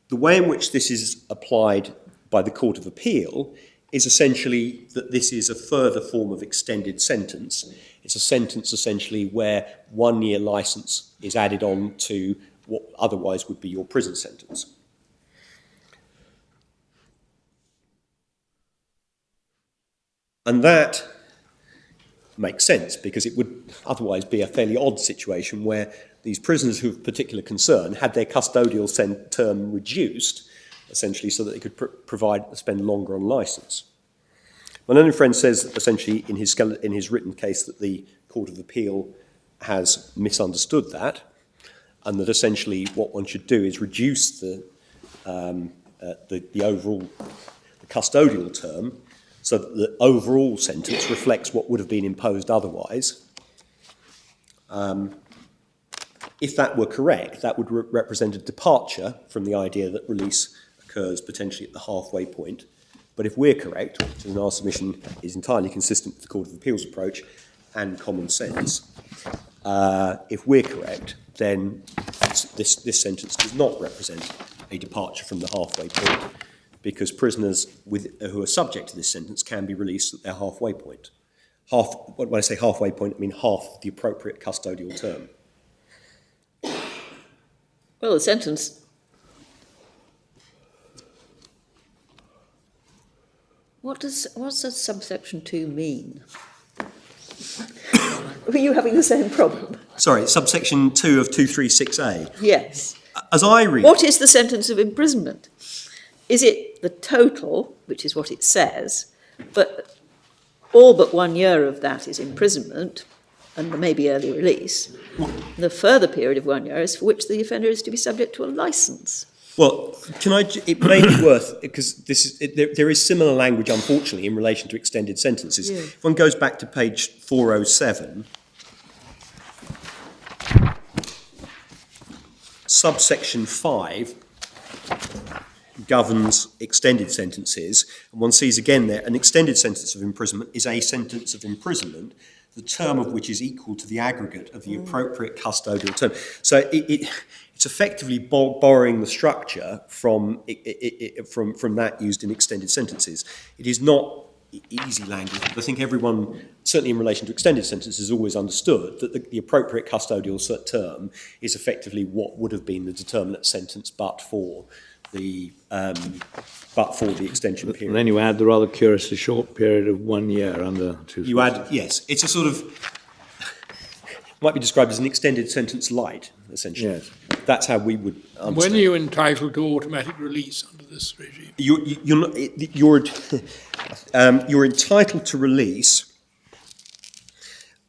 The way in which this is applied by the Court of Appeal is essentially that this is a further form of extended sentence. It's a sentence essentially where 1 year licence is added on to what otherwise would be your prison sentence. And that makes sense because it would otherwise be a fairly odd situation where these prisoners who have particular concern had their custodial term reduced, essentially so that they could spend longer on licence. My learned friend says essentially in his written case that the Court of Appeal has misunderstood that, and that essentially what one should do is reduce the overall custodial term so that the overall sentence reflects what would have been imposed otherwise. If that were correct, that would represent a departure from the idea that release occurs potentially at the halfway point. But if we're correct, which in our submission is entirely consistent with the Court of Appeal's approach and common sense, if we're correct, then this sentence does not represent a departure from the halfway point, because prisoners who are subject to this sentence can be released at their halfway point. When I say halfway point, I mean half the appropriate custodial term. Well, the sentence... What does subsection 2 mean? Were you having the same problem? Sorry, subsection 2 of 236A. Yes. As I read... What is the sentence of imprisonment? Is it the total, which is what it says, but all but 1 year of that is imprisonment, and maybe early release. The further period of 1 year is for which the offender is to be subject to a licence. Well, it may be worth, because there is similar language, unfortunately, in relation to extended sentences. Yeah. If one goes back to page 407, subsection 5 governs extended sentences, and one sees again there, an extended sentence of imprisonment is a sentence of imprisonment, the term of which is equal to the aggregate of the appropriate custodial term. So it's effectively borrowing the structure from that used in extended sentences. It is not easy language, but I think everyone, certainly in relation to extended sentences, has always understood that the appropriate custodial term is effectively what would have been the determinate sentence but for the extension period. And then you add the rather curiously short period of 1 year under 2. You add, yes, it's a sort of, might be described as an extended sentence light, essentially. Yes. That's how we would understand. When are you entitled to automatic release under this regime? You're entitled to release,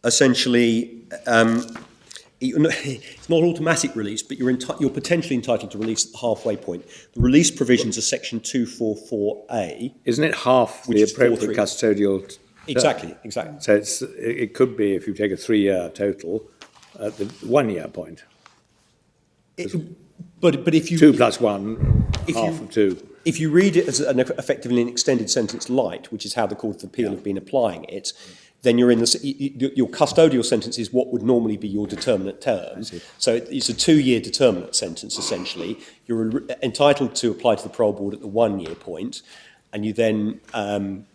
essentially, it's not automatic release, but you're potentially entitled to release at the halfway point. The release provisions are section 244A. Isn't it half Which the is appropriate 4.3. custodial? Exactly. So it could be, if you take a 3-year total, at the 1-year point. But if you 2 plus 1, half of 2. If you read it as effectively an extended sentence light, which is how the Court of Appeal have been applying it, then you're in your custodial sentence is what would normally be your determinate term. So it's a 2-year determinate sentence, essentially. You're entitled to apply to the parole board at the 1-year point, and you then, and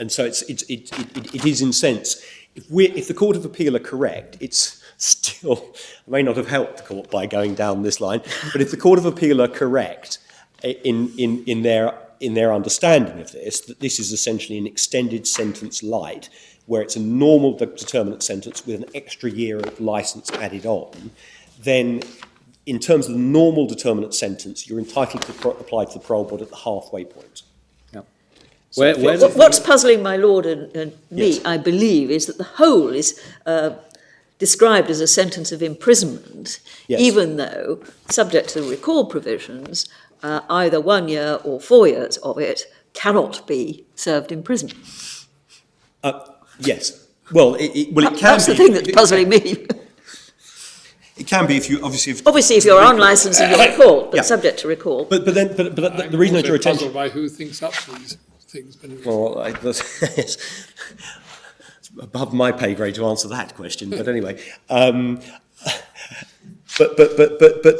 so it is in sense, if the Court of Appeal are correct, it's still, I may not have helped the court by going down this line, but if the Court of Appeal are correct in their understanding of this, that this is essentially an extended sentence light, where it's a normal determinate sentence with an extra year of licence added on, then in terms of the normal determinate sentence, you're entitled to apply to the parole board at the halfway point. Yeah. So What's puzzling my lord and me, Yes. I believe, is that the whole is described as a sentence of imprisonment, Yes. even though, subject to the recall provisions, either 1 year or 4 years of it cannot be served in prison. Yes. Well, it can That's be. the thing that's puzzling me. It can be if you obviously. Obviously, if you're on licence and you're recalled, but Yeah. subject to recall. But the reason that your attention. Puzzled by who thinks up these things. But Well, it's above my pay grade to answer that question. But anyway, but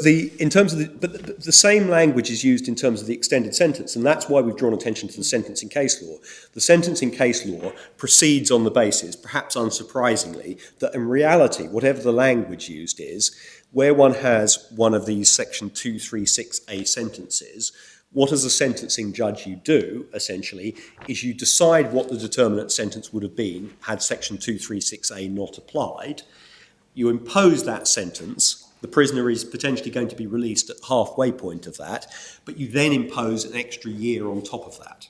in terms of the same language is used in terms of the extended sentence, and that's why we've drawn attention to the sentencing case law. The sentencing case law proceeds on the basis, perhaps unsurprisingly, that in reality, whatever the language used is, where one has one of these section 236A sentences, what as a sentencing judge you do, essentially, is you decide what the determinate sentence would have been had section 236A not applied. You impose that sentence. The prisoner is potentially going to be released at the halfway point of that, but you then impose an extra year on top of that.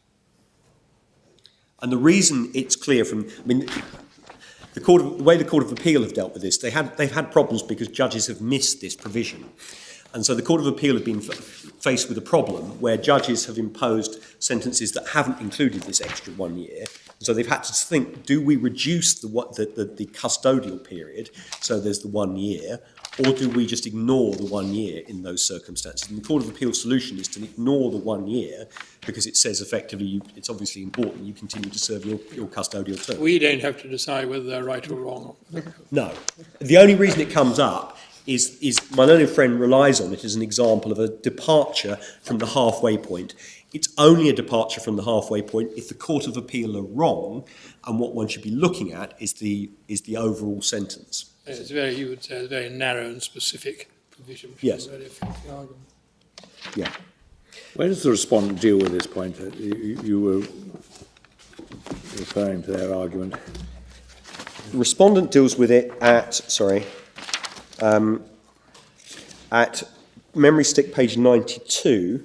And the reason it's clear from, the way the Court of Appeal have dealt with this, they've had problems because judges have missed this provision. And so the Court of Appeal have been faced with a problem where judges have imposed sentences that haven't included this extra 1 year. And so they've had to think, do we reduce the custodial period, so there's the 1 year, or do we just ignore the 1 year in those circumstances? And the Court of Appeal's solution is to ignore the 1 year because it says effectively it's obviously important you continue to serve your custodial term. we don't have to decide whether they're right or wrong. No. The only reason it comes up is my learned friend relies on it as an example of a departure from the halfway point. It's only a departure from the halfway point if the Court of Appeal are wrong, and what one should be looking at is the overall sentence. It's very, you would say, a very narrow and specific provision. Which Yes. is very effective argument. Yeah. Where does the respondent deal with this point? You were referring to their argument. The respondent deals with it at memory stick page 92.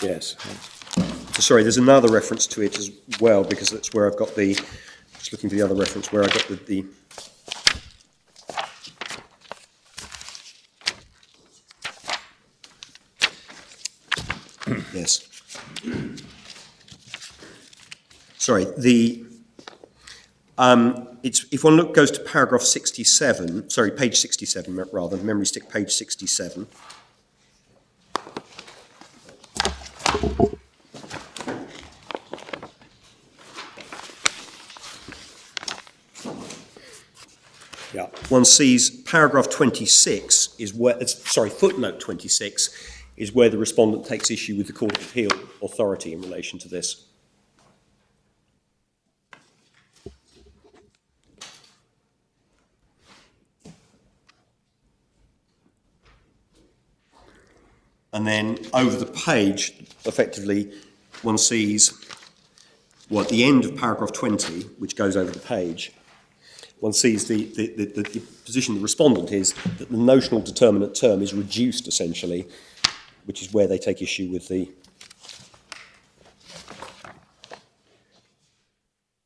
Yes. Sorry, there's another reference to it as well, because that's where I've got just looking for the other reference, where I got the yes. Sorry, it's, if one goes to paragraph 67, sorry, page 67 rather, memory stick page 67. Yeah. One sees paragraph 26 is where, footnote 26 is where the respondent takes issue with the Court of Appeal authority in relation to this. And then over the page, effectively, one sees, well, at the end of paragraph 20, which goes over the page, one sees the position of the respondent is that the notional determinate term is reduced, essentially, which is where they take issue with the...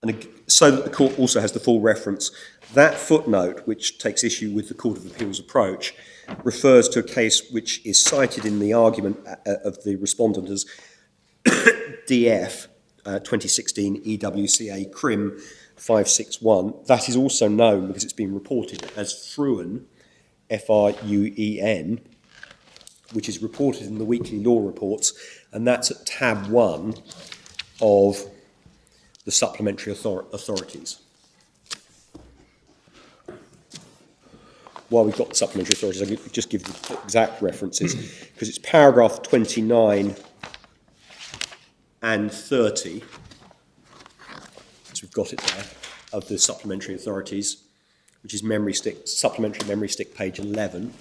And so that the court also has the full reference. That footnote, which takes issue with the Court of Appeal's approach, refers to a case which is cited in the argument of the respondent as DF 2016 EWCA Crim 561. That is also known because it's been reported as Fruen, Fruen, which is reported in the weekly law reports, and that's at tab 1 of the supplementary authorities. While we've got the supplementary authorities, I'll just give you the exact references, because it's paragraph 29 and 30, so we've got it there, of the supplementary authorities, which is supplementary memory stick page 11.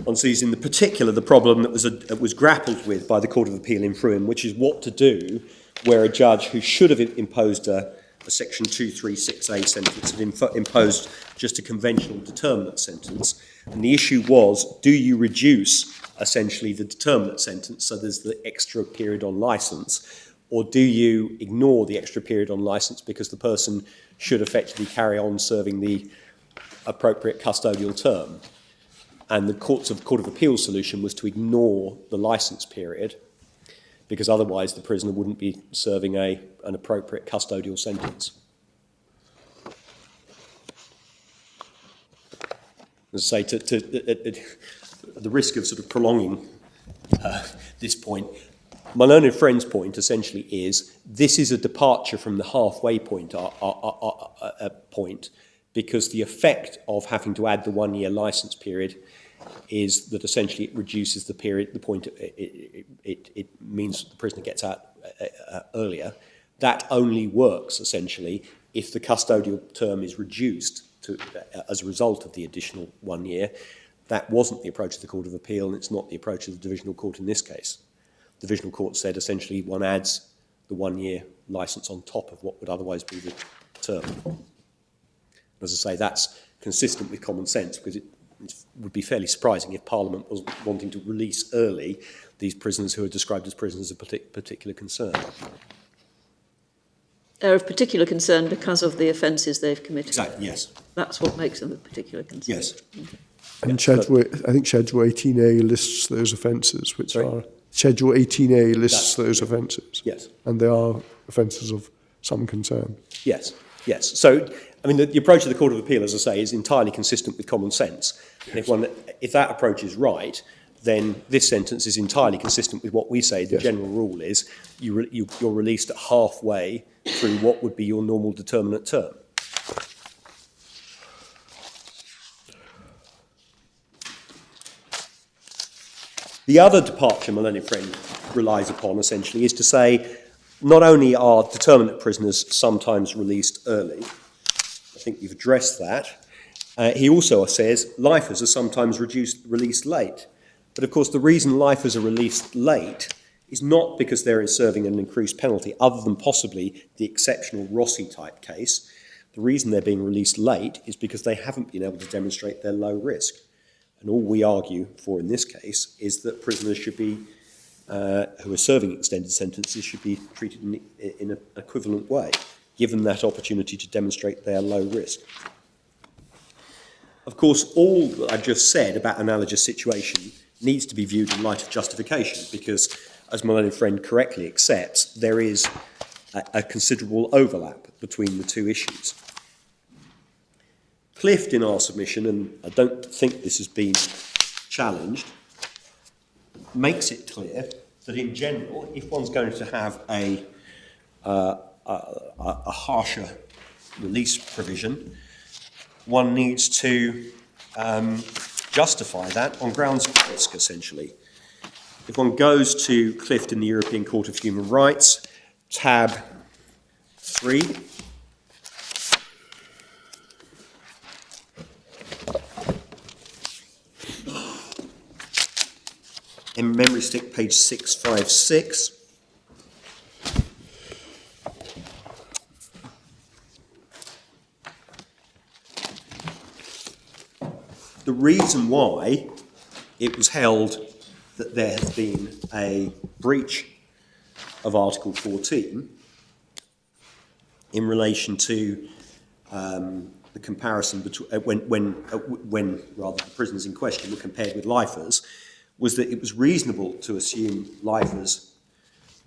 One sees in the particular the problem that was grappled with by the Court of Appeal in Fruen, which is what to do where a judge who should have imposed a Section 236A sentence had imposed just a conventional determinate sentence. And the issue was, do you reduce essentially the determinate sentence, so there's the extra period on licence, or do you ignore the extra period on licence because the person should effectively carry on serving the appropriate custodial term? And the Court of Appeal solution was to ignore the licence period, because otherwise the prisoner wouldn't be serving an appropriate custodial sentence. As I say, at the risk of sort of prolonging this point, my learned friend's point essentially is this is a departure from the halfway point, point, because the effect of having to add the 1 year licence period is that essentially it reduces the period, the point, it means the prisoner gets out earlier. That only works essentially if the custodial term is reduced as a result of the additional 1 year. That wasn't the approach of the Court of Appeal, and it's not the approach of the Divisional Court in this case. The Divisional Court said essentially one adds the 1 year licence on top of what would otherwise be the term. As I say, that's consistent with common sense, because it would be fairly surprising if Parliament was wanting to release early these prisoners who are described as prisoners of particular concern. They're of particular concern because of the offences they've committed. Exactly, yes. That's what makes them of particular concern. Yes. And I think Schedule 18A lists those offences, which are... Schedule 18A lists those offences. Yes. And they are offences of some concern. Yes, yes. So, I mean, the approach of the Court of Appeal, as I say, is entirely consistent with common sense. And if that approach is right, then this sentence is entirely consistent with what we say the general rule is. You're released at halfway through what would be your normal determinate term. The other departure my learned friend relies upon, essentially, is to say not only are determinate prisoners sometimes released early, I think you've addressed that, he also says lifers are sometimes released late. But of course the reason lifers are released late is not because they're serving an increased penalty, other than possibly the exceptional Rossi type case. The reason they're being released late is because they haven't been able to demonstrate their low risk. And all we argue for in this case is that prisoners should be, who are serving extended sentences, should be treated in an equivalent way, given that opportunity to demonstrate their low risk. Of course, all that I've just said about analogous situation needs to be viewed in light of justification, because, as my learned friend correctly accepts, there is a considerable overlap between the two issues. Clift, in our submission, and I don't think this has been challenged, makes it clear that in general, if one's going to have a harsher release provision, one needs to justify that on grounds of risk, essentially. If one goes to Clift in the European Court of Human Rights, tab 3, in memory stick page 656, the reason why it was held that there has been a breach of Article 14 in relation to the comparison between when rather the prisoners in question were compared with lifers, was that it was reasonable to assume lifers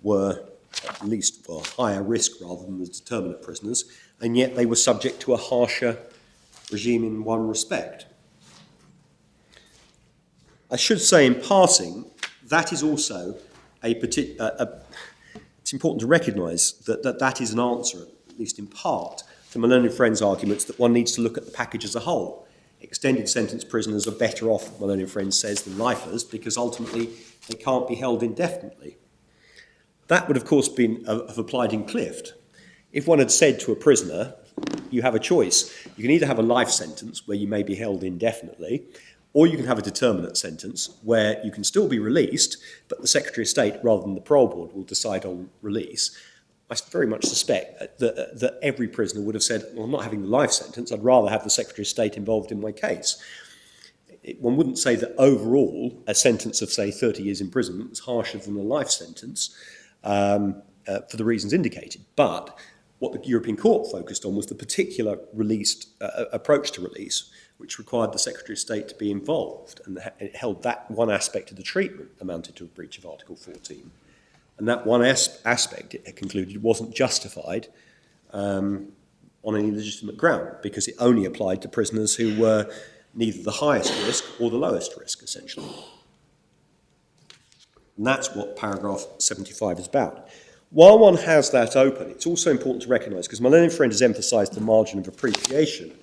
were at least higher risk rather than the determinate prisoners, and yet they were subject to a harsher regime in one respect. I should say in passing, that is also it's important to recognise that is an answer, at least in part, to my learned friend's arguments that one needs to look at the package as a whole. Extended sentence prisoners are better off, my learned friend says, than lifers because ultimately they can't be held indefinitely. That would, of course, have applied in Clift. If one had said to a prisoner, you have a choice. You can either have a life sentence where you may be held indefinitely, or you can have a determinate sentence where you can still be released, but the Secretary of State, rather than the parole board, will decide on release. I very much suspect that every prisoner would have said, well, I'm not having the life sentence, I'd rather have the Secretary of State involved in my case. One wouldn't say that overall a sentence of, say, 30 years imprisonment was harsher than a life sentence for the reasons indicated. But what the European Court focused on was the particular approach to release, which required the Secretary of State to be involved, and it held that one aspect of the treatment amounted to a breach of Article 14. And that one aspect, it concluded, wasn't justified on any legitimate ground because it only applied to prisoners who were neither the highest risk or the lowest risk, essentially. And that's what paragraph 75 is about. While one has that open, it's also important to recognise, because my learned friend has emphasised the margin of appreciation,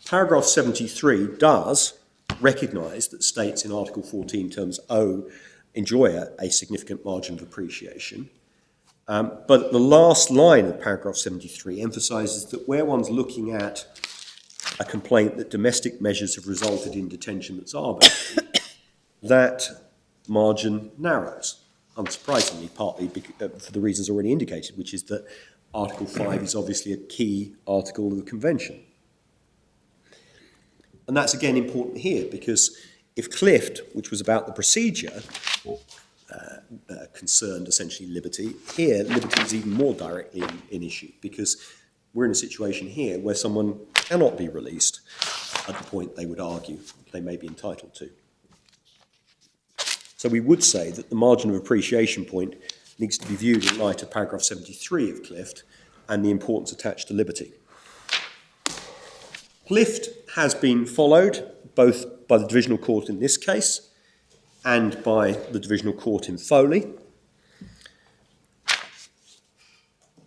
paragraph 73 does recognise that states in Article 14 terms enjoy a significant margin of appreciation. But the last line of paragraph 73 emphasises that where one's looking at a complaint that domestic measures have resulted in detention that's arbitrary, that margin narrows, unsurprisingly, partly for the reasons already indicated, which is that Article 5 is obviously a key article of the Convention. And that's again important here because if Clift, which was about the procedure, concerned essentially liberty, here liberty is even more directly in issue because we're in a situation here where someone cannot be released at the point they would argue they may be entitled to. So we would say that the margin of appreciation point needs to be viewed in light of paragraph 73 of Clift and the importance attached to liberty. Clift has been followed both by the Divisional Court in this case and by the Divisional Court in Foley.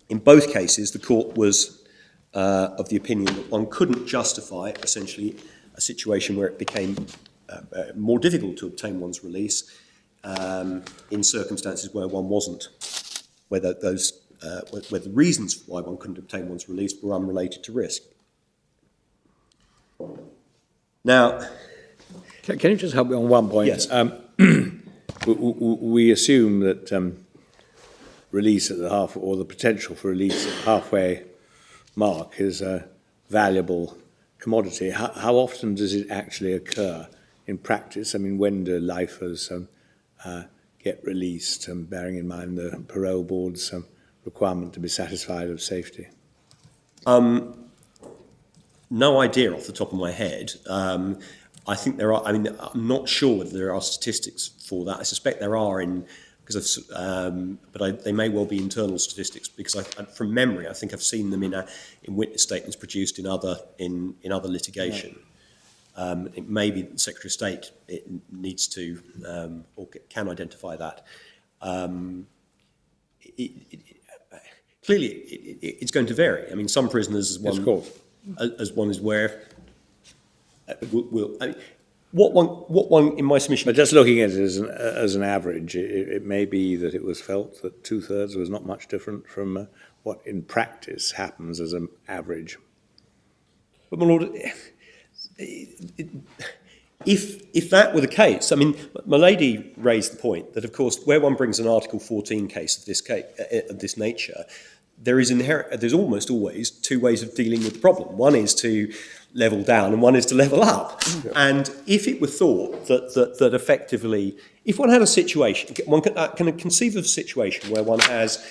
In both cases, the court was of the opinion that one couldn't justify essentially a situation where it became more difficult to obtain one's release in circumstances where one wasn't, where the reasons why one couldn't obtain one's release were unrelated to risk. Now, can you just help me on one point? Yes. We assume that release at the half, or the potential for release at the halfway mark, is a valuable commodity. How often does it actually occur in practice? I mean, when do lifers get released, bearing in mind the parole board's requirement to be satisfied of safety? No idea off the top of my head. I think there are, I mean, I'm not sure whether there are statistics for that. I suspect there are they may well be internal statistics because from memory, I think I've seen them in witness statements produced in other litigation. Right. It may be that the Secretary of State needs to or can identify that. Clearly, it's going to vary. I mean, some prisoners, as one is aware, what one in my submission. But just looking at it as an average, it may be that it was felt that 2/3 was not much different from what in practice happens as an average. But my Lord, if that were the case, I mean, my lady raised the point that, of course, where one brings an Article 14 case of this nature, there's almost always two ways of dealing with the problem. One is to level down and one is to level up. And if it were thought that effectively, if one had a situation, one can conceive of a situation where one has,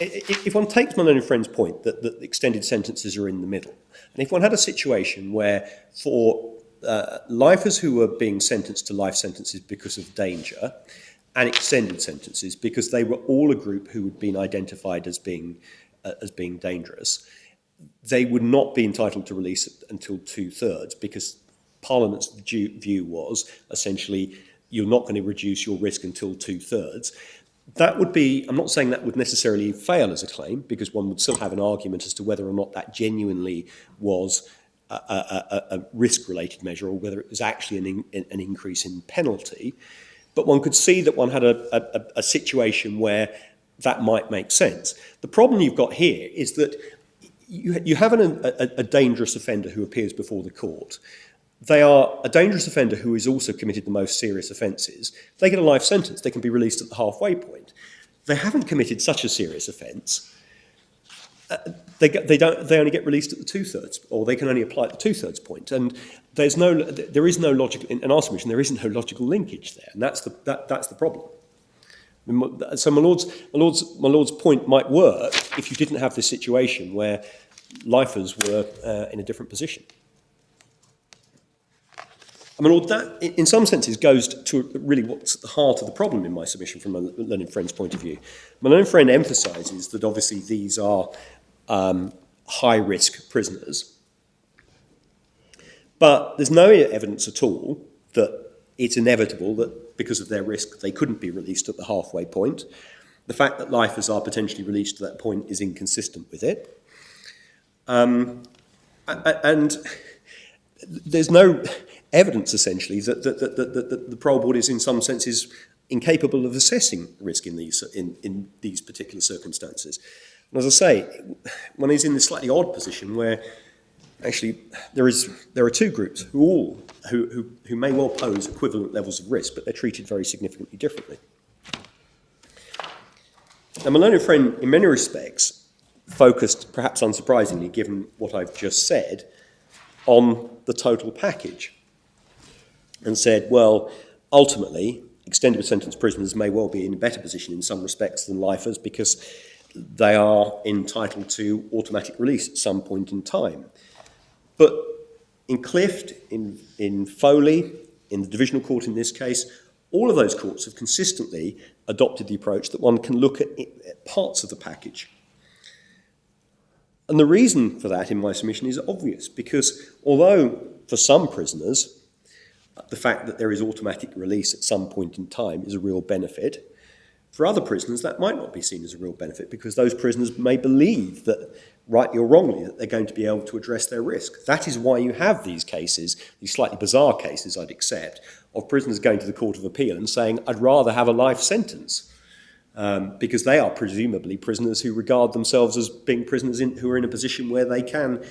if one takes my learned friend's point that extended sentences are in the middle, and if one had a situation where for lifers who were being sentenced to life sentences because of danger and extended sentences because they were all a group who had been identified as being dangerous, they would not be entitled to release until 2/3 because Parliament's view was essentially you're not going to reduce your risk until 2/3. That would be, I'm not saying that would necessarily fail as a claim because one would still have an argument as to whether or not that genuinely was a risk-related measure or whether it was actually an increase in penalty. But one could see that one had a situation where that might make sense. The problem you've got here is that you have a dangerous offender who appears before the court. They are a dangerous offender who has also committed the most serious offences. They get a life sentence. They can be released at the halfway point. They haven't committed such a serious offence. They only get released at the 2/3, or they can only apply at the 2/3 point. And there is no logical, in our submission, there isn't no logical linkage there, and that's the problem. So my lord's point might work if you didn't have this situation where lifers were in a different position. I mean, that, in some senses, goes to really what's at the heart of the problem in my submission from a learned friend's point of view. My learned friend emphasises that obviously these are high-risk prisoners, but there's no evidence at all that it's inevitable that because of their risk they couldn't be released at the halfway point. The fact that lifers are potentially released at that point is inconsistent with it. And there's no evidence, essentially, that the parole board is in some senses incapable of assessing risk in these particular circumstances. And as I say, one is in this slightly odd position where actually there are two groups who may well pose equivalent levels of risk, but they're treated very significantly differently. Now, my learned friend, in many respects, focused, perhaps unsurprisingly, given what I've just said, on the total package, and said, well, ultimately, extended sentence prisoners may well be in a better position in some respects than lifers because they are entitled to automatic release at some point in time. But in Clift, in Foley, in the divisional court in this case, all of those courts have consistently adopted the approach that one can look at parts of the package. And the reason for that, in my submission, is obvious, because although for some prisoners, the fact that there is automatic release at some point in time is a real benefit, for other prisoners that might not be seen as a real benefit because those prisoners may believe that, rightly or wrongly, that they're going to be able to address their risk. That is why you have these cases, these slightly bizarre cases, I'd accept, of prisoners going to the Court of Appeal and saying, I'd rather have a life sentence, because they are presumably prisoners who regard themselves as being prisoners who are in a position where they can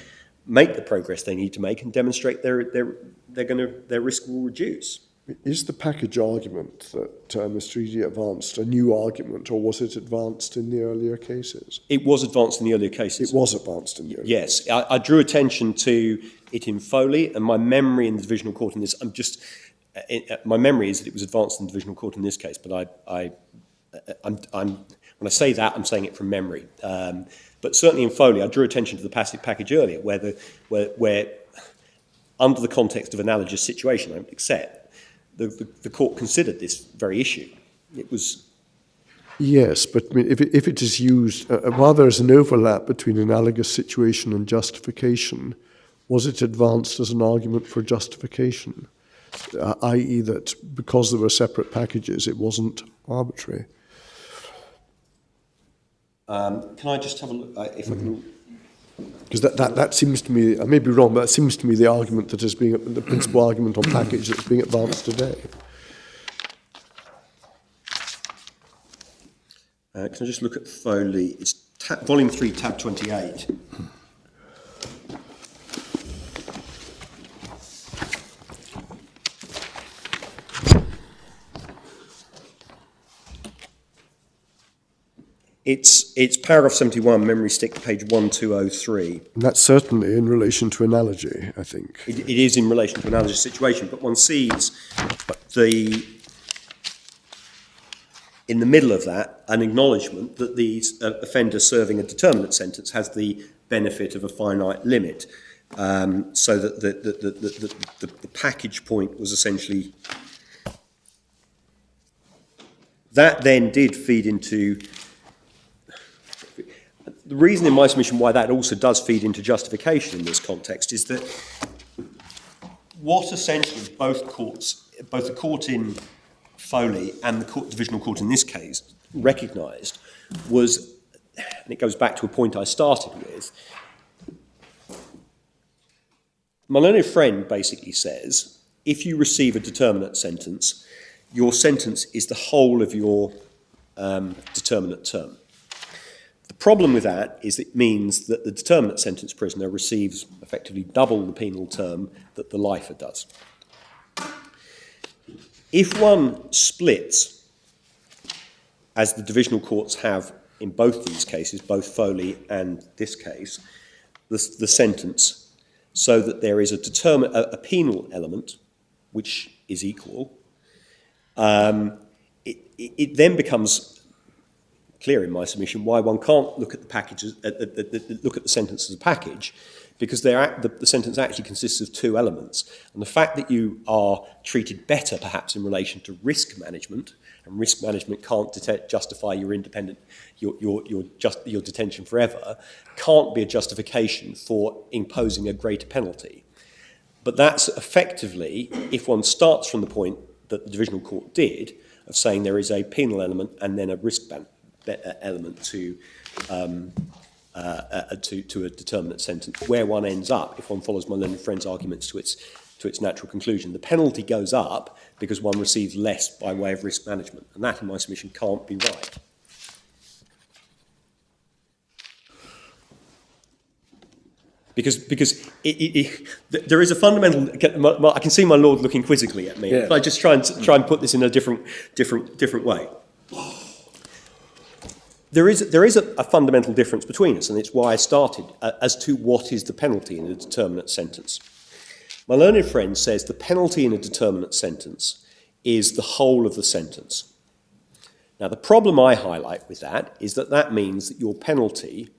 make the progress they need to make and demonstrate their risk will reduce. Is the package argument that Mr. Eady advanced a new argument, or was it advanced in the earlier cases? It was advanced in the earlier cases. It was advanced in the earlier cases. Yes, I drew attention to it in Foley, and my memory in the divisional court in this, my memory is that it was advanced in the divisional court in this case, but when I say that, I'm saying it from memory. But certainly in Foley, I drew attention to the package earlier, where under the context of analogous situation, I accept, the court considered this very issue. It was... Yes, but I mean, if it is used, while there is an overlap between analogous situation and justification, was it advanced as an argument for justification? I.e. that because there were separate packages, it wasn't arbitrary. Can I just have a look, if I can... Because that seems to me, I may be wrong, but that seems to me the argument that is being, the principal argument on package that's being advanced today. Can I just look at Foley? It's volume 3, tab 28. It's paragraph 71, memory stick, page 1203. And that's certainly in relation to analogy, I think. It is in relation to an analogous situation, but one sees in the middle of that, an acknowledgement that the offender serving a determinate sentence has the benefit of a finite limit. So that the package point was essentially... That then did feed into... The reason in my submission why that also does feed into justification in this context is that what essentially both the court in Foley and the divisional court in this case recognised was, and it goes back to a point I started with, my learned friend basically says, if you receive a determinate sentence, your sentence is the whole of your determinate term. The problem with that is it means that the determinate sentence prisoner receives effectively double the penal term that the lifer does. If one splits, as the divisional courts have in both these cases, both Foley and this case, the sentence, so that there is a penal element which is equal, it then becomes clear in my submission why one can't look at the packages, look at the sentence as a package, because the sentence actually consists of two elements. And the fact that you are treated better, perhaps, in relation to risk management, and risk management can't justify your your detention forever, can't be a justification for imposing a greater penalty. But that's effectively, if one starts from the point that the divisional court did, of saying there is a penal element and then a risk element to a determinate sentence, where one ends up, if one follows my learned friend's arguments to its natural conclusion, the penalty goes up because one receives less by way of risk management, and that, in my submission, can't be right. Because there is a fundamental. I can see my lord looking quizzically at me. Yeah. But I just try and put this in a different way. There is a fundamental difference between us, and it's why I started as to what is the penalty in a determinate sentence. My learned friend says the penalty in a determinate sentence is the whole of the sentence. Now, the problem I highlight with that is that means that your penalty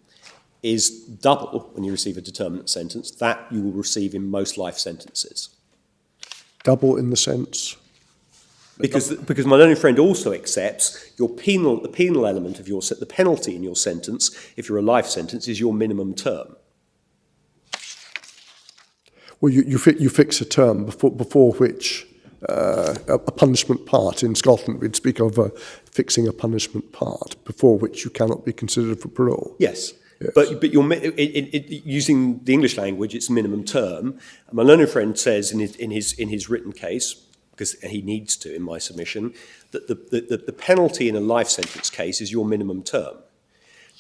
is double when you receive a determinate sentence that you will receive in most life sentences. Double in the sense? Because my learned friend also accepts the penal element of the penalty in your sentence, if you're a life sentence, is your minimum term. Well, you fix a term before which a punishment part. In Scotland, we'd speak of fixing a punishment part before which you cannot be considered for parole. Yes. Yes. But you're, using the English language, it's minimum term. And my learned friend says in his written case, because he needs to in my submission, that the penalty in a life sentence case is your minimum term.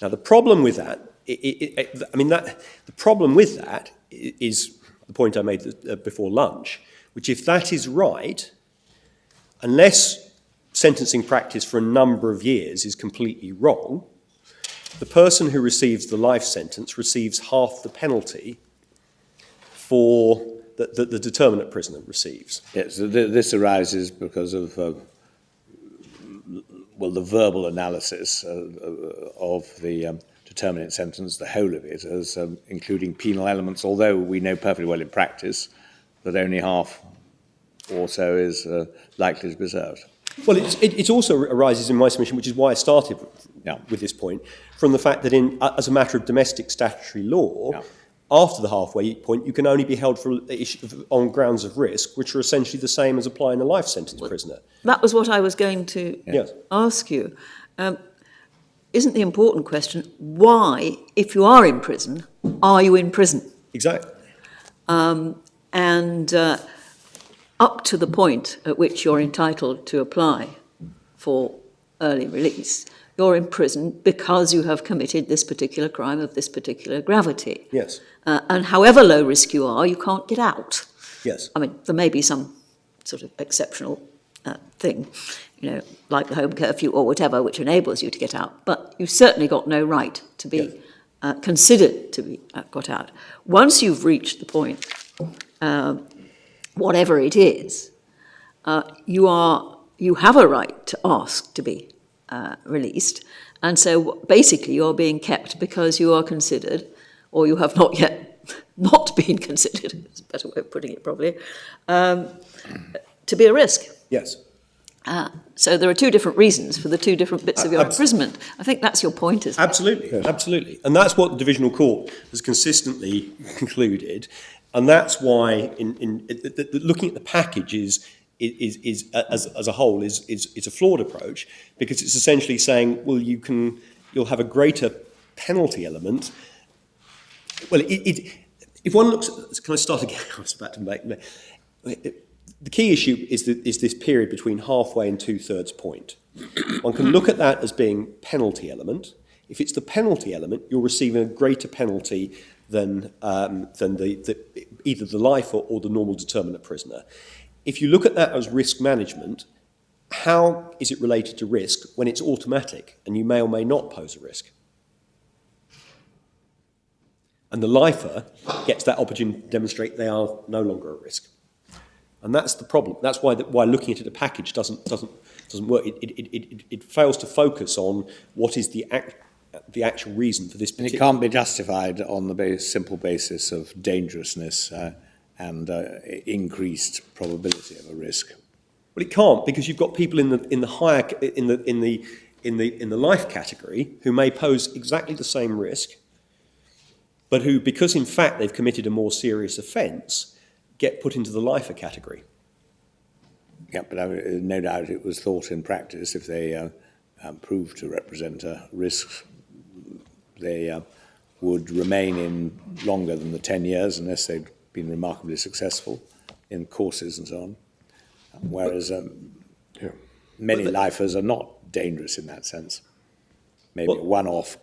Now the problem with that, the problem with that is the point I made before lunch, which if that is right, unless sentencing practice for a number of years is completely wrong, the person who receives the life sentence receives half the penalty for the determinate prisoner receives. Yes, this arises because of the verbal analysis of the determinate sentence, the whole of it, as including penal elements, although we know perfectly well in practice that only half or so is likely to be served. Well, it also arises in my submission, which is why I started with this point, from the fact that as a matter of domestic statutory law, after the halfway point, you can only be held on grounds of risk, which are essentially the same as applying a life sentence prisoner. That was what I was going to ask you. Isn't the important question, why, if you are in prison, are you in prison? Exactly. And up to the point at which you're entitled to apply for early release, you're in prison because you have committed this particular crime of this particular gravity. Yes. And however low risk you are, you can't get out. Yes. I mean, there may be some sort of exceptional thing, like the home curfew or whatever, which enables you to get out. But you've certainly got no right to be considered to be got out. Once you've reached the point, whatever it is, you have a right to ask to be released. And so basically you're being kept because you are considered, or you have not yet not been considered, it's a better way of putting it probably, to be a risk. Yes. So there are two different reasons for the two different bits of your imprisonment. I think that's your point, isn't it? Absolutely, absolutely. And that's what the Divisional Court has consistently concluded. And that's why looking at the package is as a whole is a flawed approach, because it's essentially saying, well, you'll have a greater penalty element. Well, if one looks at, can I start again? I was about to make the key issue is this period between halfway and 2/3 point. One can look at that as being penalty element. If it's the penalty element, you're receiving a greater penalty than either the life or the normal determinate prisoner. If you look at that as risk management, how is it related to risk when it's automatic and you may or may not pose a risk? And the lifer gets that opportunity to demonstrate they are no longer at risk. And that's the problem. That's why looking at it a package doesn't work. It fails to focus on what is the actual reason for this particular... And it can't be justified on the simple basis of dangerousness and increased probability of a risk. Well, it can't, because you've got people in the life category who may pose exactly the same risk, but who, because in fact they've committed a more serious offence, get put into the lifer category. Yeah, but no doubt it was thought in practice, if they proved to represent a risk, they would remain in longer than the 10 years unless they'd been remarkably successful in courses and so on. Whereas many lifers are not dangerous in that sense. Maybe a one-off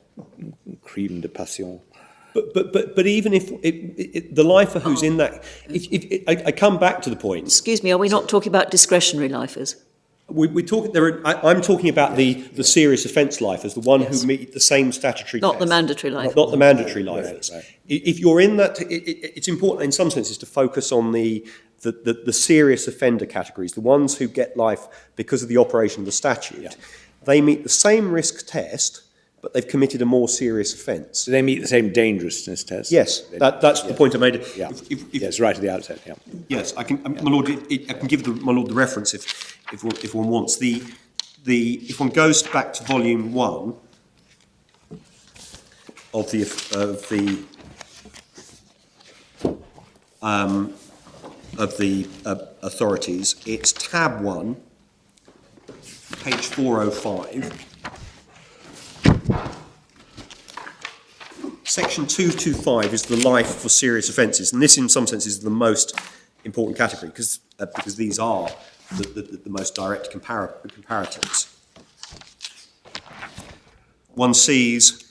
crime de passion. But even if the lifer who's in that, I come back to the point. Excuse me, are we not talking about discretionary lifers? I'm talking about the serious offence lifers, the one who meet the same statutory Not test. the mandatory lifers. Not the mandatory lifers. Right. If you're in that, it's important in some senses to focus on the serious offender categories, the ones who get life because of the operation of the statute. Yeah. They meet the same risk test, but they've committed a more serious offence. Do they meet the same dangerousness test? Yes, that's the point I made. Yeah. Yes, right at the outset. Yeah. Yes, I can, my lord. I can give my lord the reference if one wants. If one goes back to volume 1 of the authorities, it's tab 1, page 405. Section 225 is the life for serious offences, and this in some sense is the most important category because these are the most direct comparators. One sees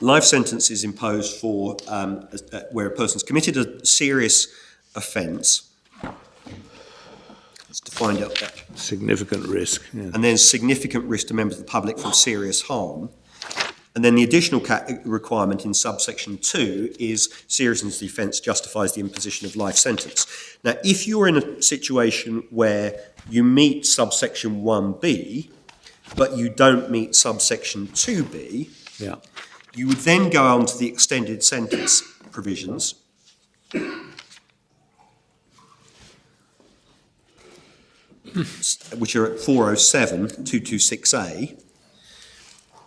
life sentences imposed for where a person's committed a serious offence. It's defined out there. Significant risk. Yeah. And there's significant risk to members of the public from serious harm. And then the additional requirement in subsection 2 is seriousness of the offence justifies the imposition of life sentence. Now, if you're in a situation where you meet subsection 1b, but you don't meet subsection 2b, Yeah. you would then go on to the extended sentence provisions. Which are at 407, 226A.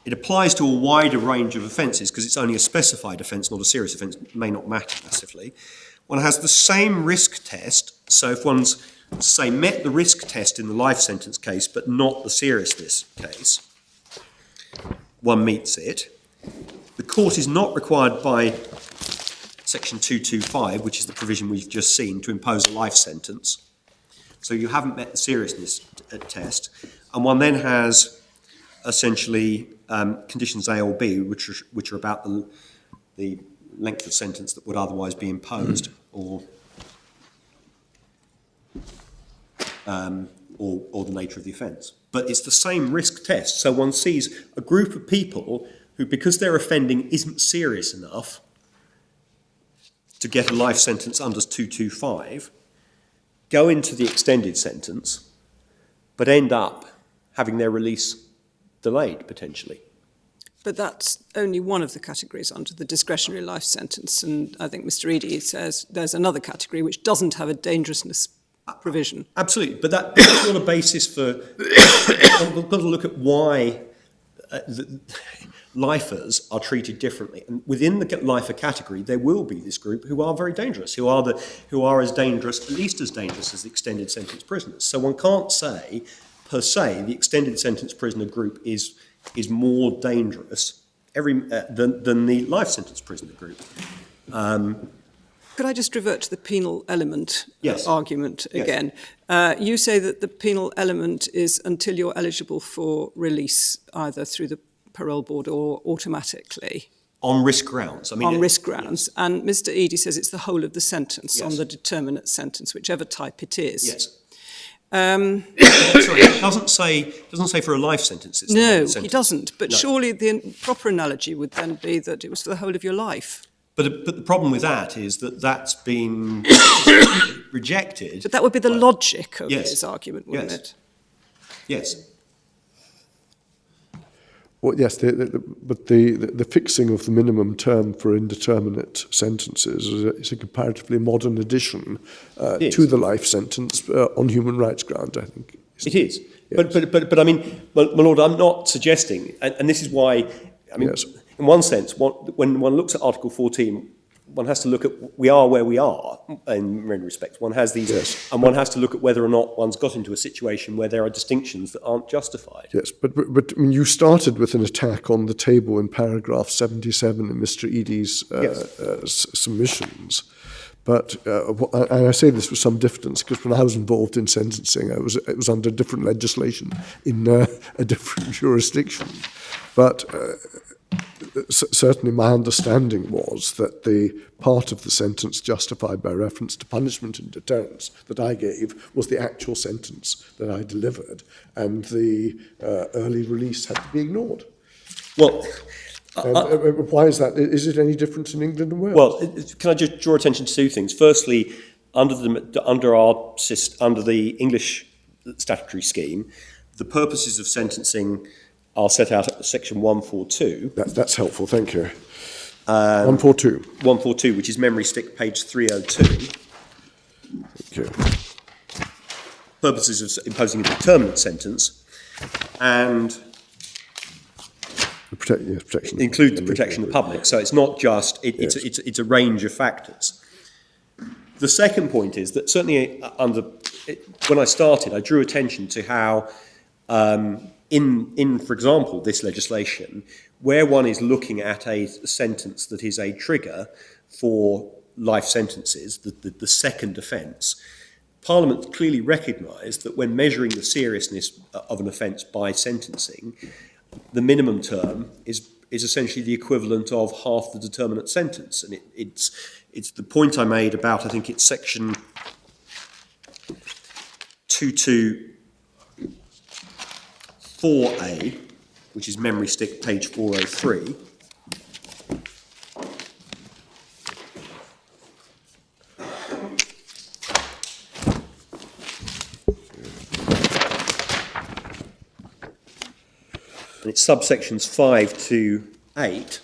It applies to a wider range of offences because it's only a specified offence, not a serious offence. It may not matter massively. One has the same risk test. So if one's, say, met the risk test in the life sentence case but not the seriousness case, one meets it. The court is not required by section 225, which is the provision we've just seen, to impose a life sentence. So you haven't met the seriousness test. And one then has essentially conditions A or B, which are about the length of sentence that would otherwise be imposed. Or or the nature of the offence. But it's the same risk test. So one sees a group of people who, because their offending isn't serious enough to get a life sentence under 225, go into the extended sentence, but end up having their release delayed, potentially. But that's only one of the categories under the discretionary life sentence. And I think Mr. Eady says there's another category which doesn't have a dangerousness provision. Absolutely, but that's not a basis for... We've got to look at why lifers are treated differently. And within the lifer category, there will be this group who are very dangerous, who are as dangerous, at least as dangerous as the extended sentence prisoners. So one can't say, per se, the extended sentence prisoner group is more dangerous than the life sentence prisoner group. Could I just revert to the penal element argument Yes. again? You say that the penal element is until you're eligible for release, either through the parole board or automatically. On risk grounds. On risk grounds. Yes. And Mr. Eady says it's the whole of the sentence, Yes. on the determinate sentence, whichever type it is. Yes. Sorry, it doesn't say for a life sentence. It's the whole No, sentence. he doesn't. But No. surely the proper analogy would then be that it was for the whole of your life. But the problem with that is that that's been rejected. But that would be the logic of Yes. his argument, wouldn't Yes. it? Yes. Well, yes, but the fixing of the minimum term for indeterminate sentences is a comparatively modern addition to the life sentence on human rights grounds, I think. It is. Yes. But I mean, my Lord, I'm not suggesting, and this is why, I mean, Yes. in one sense, when one looks at Article 14, one has to look at, we are where we are in many respects. One has these, Yes. and one has to look at whether or not one's got into a situation where there are distinctions that aren't justified. Yes, but I mean, you started with an attack on the table in paragraph 77 in Mr. Eady's submissions. But and I say this with some diffidence because when I was involved in sentencing, it was under different legislation in a different jurisdiction. But certainly my understanding was that the part of the sentence justified by reference to punishment and deterrence that I gave was the actual sentence that I delivered, and the early release had to be ignored. Well, Why is that? Is it any different in England and Wales? well, can I just draw attention to two things? Firstly, under the English statutory scheme, the purposes of sentencing are set out at section 142. That's helpful, thank you. 142. 142, which is memory stick page 302. Thank you. Purposes of imposing a determinate sentence, and Protection. include the protection of the public. So it's not just, Yes. it's a range of factors. The second point is that certainly when I started, I drew attention to how in, for example, this legislation, where one is looking at a sentence that is a trigger for life sentences, the second offence, Parliament clearly recognised that when measuring the seriousness of an offence by sentencing, the minimum term is essentially the equivalent of half the determinate sentence. And it's the point I made about, I think it's section 224A, which is memory stick page 403. And it's subsections 5 to 8.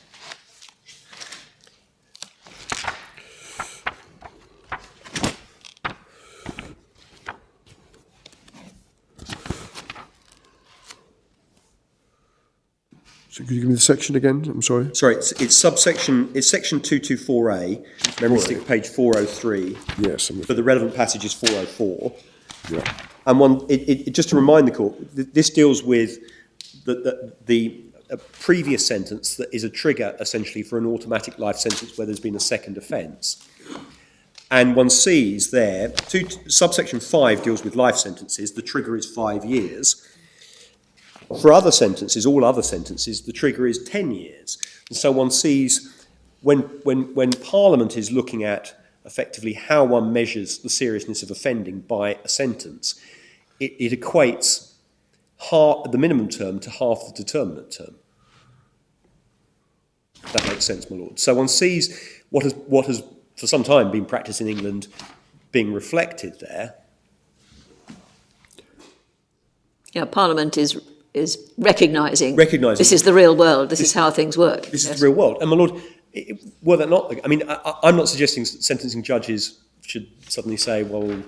So could you give me the section again? I'm sorry. Sorry, it's section 224A, memory stick page 403. Yes. But the relevant passage is 404. Yeah. And just to remind the court, this deals with the previous sentence that is a trigger essentially for an automatic life sentence where there's been a second offence. And one sees there, subsection 5 deals with life sentences, the trigger is 5 years. For other sentences, all other sentences, the trigger is 10 years. And so one sees when Parliament is looking at effectively how one measures the seriousness of offending by a sentence, it equates the minimum term to half the determinate term. If that makes sense, my lord. So one sees what has for some time been practiced in England being reflected there. Yeah, Parliament is recognising Recognising. this is the real world, this is how things work. This is the real world. And my lord, were that not, I mean, I'm not suggesting sentencing judges should suddenly say, well,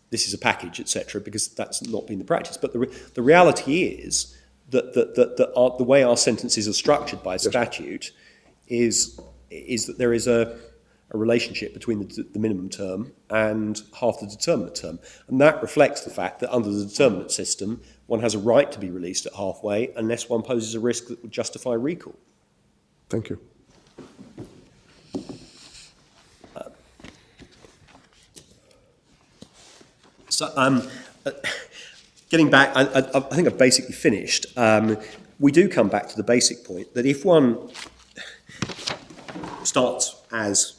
this is a package, etc., because that's not been the practice. But the reality is that the way our sentences are structured by statute is that there is a relationship between the minimum term and half the determinate term. And that reflects the fact that under the determinate system, one has a right to be released at halfway unless one poses a risk that would justify recall. Thank you. Getting back, I think I've basically finished. We do come back to the basic point that if one starts, as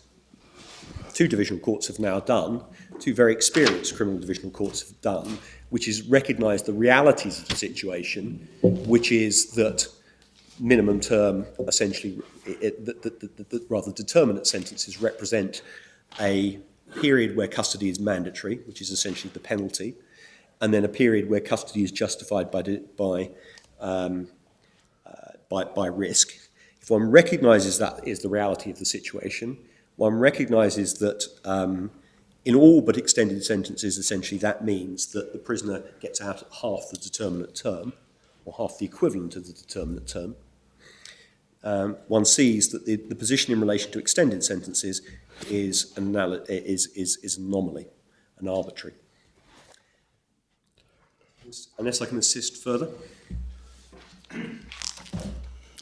two divisional courts have now done, two very experienced criminal divisional courts have done, which is recognise the realities of the situation, which is that minimum term, essentially, rather determinate sentences represent a period where custody is mandatory, which is essentially the penalty, and then a period where custody is justified by risk. If one recognises that is the reality of the situation, one recognises that in all but extended sentences, essentially that means that the prisoner gets out at half the determinate term, or half the equivalent of the determinate term. One sees that the position in relation to extended sentences is an anomaly, an arbitrary. Unless I can assist further.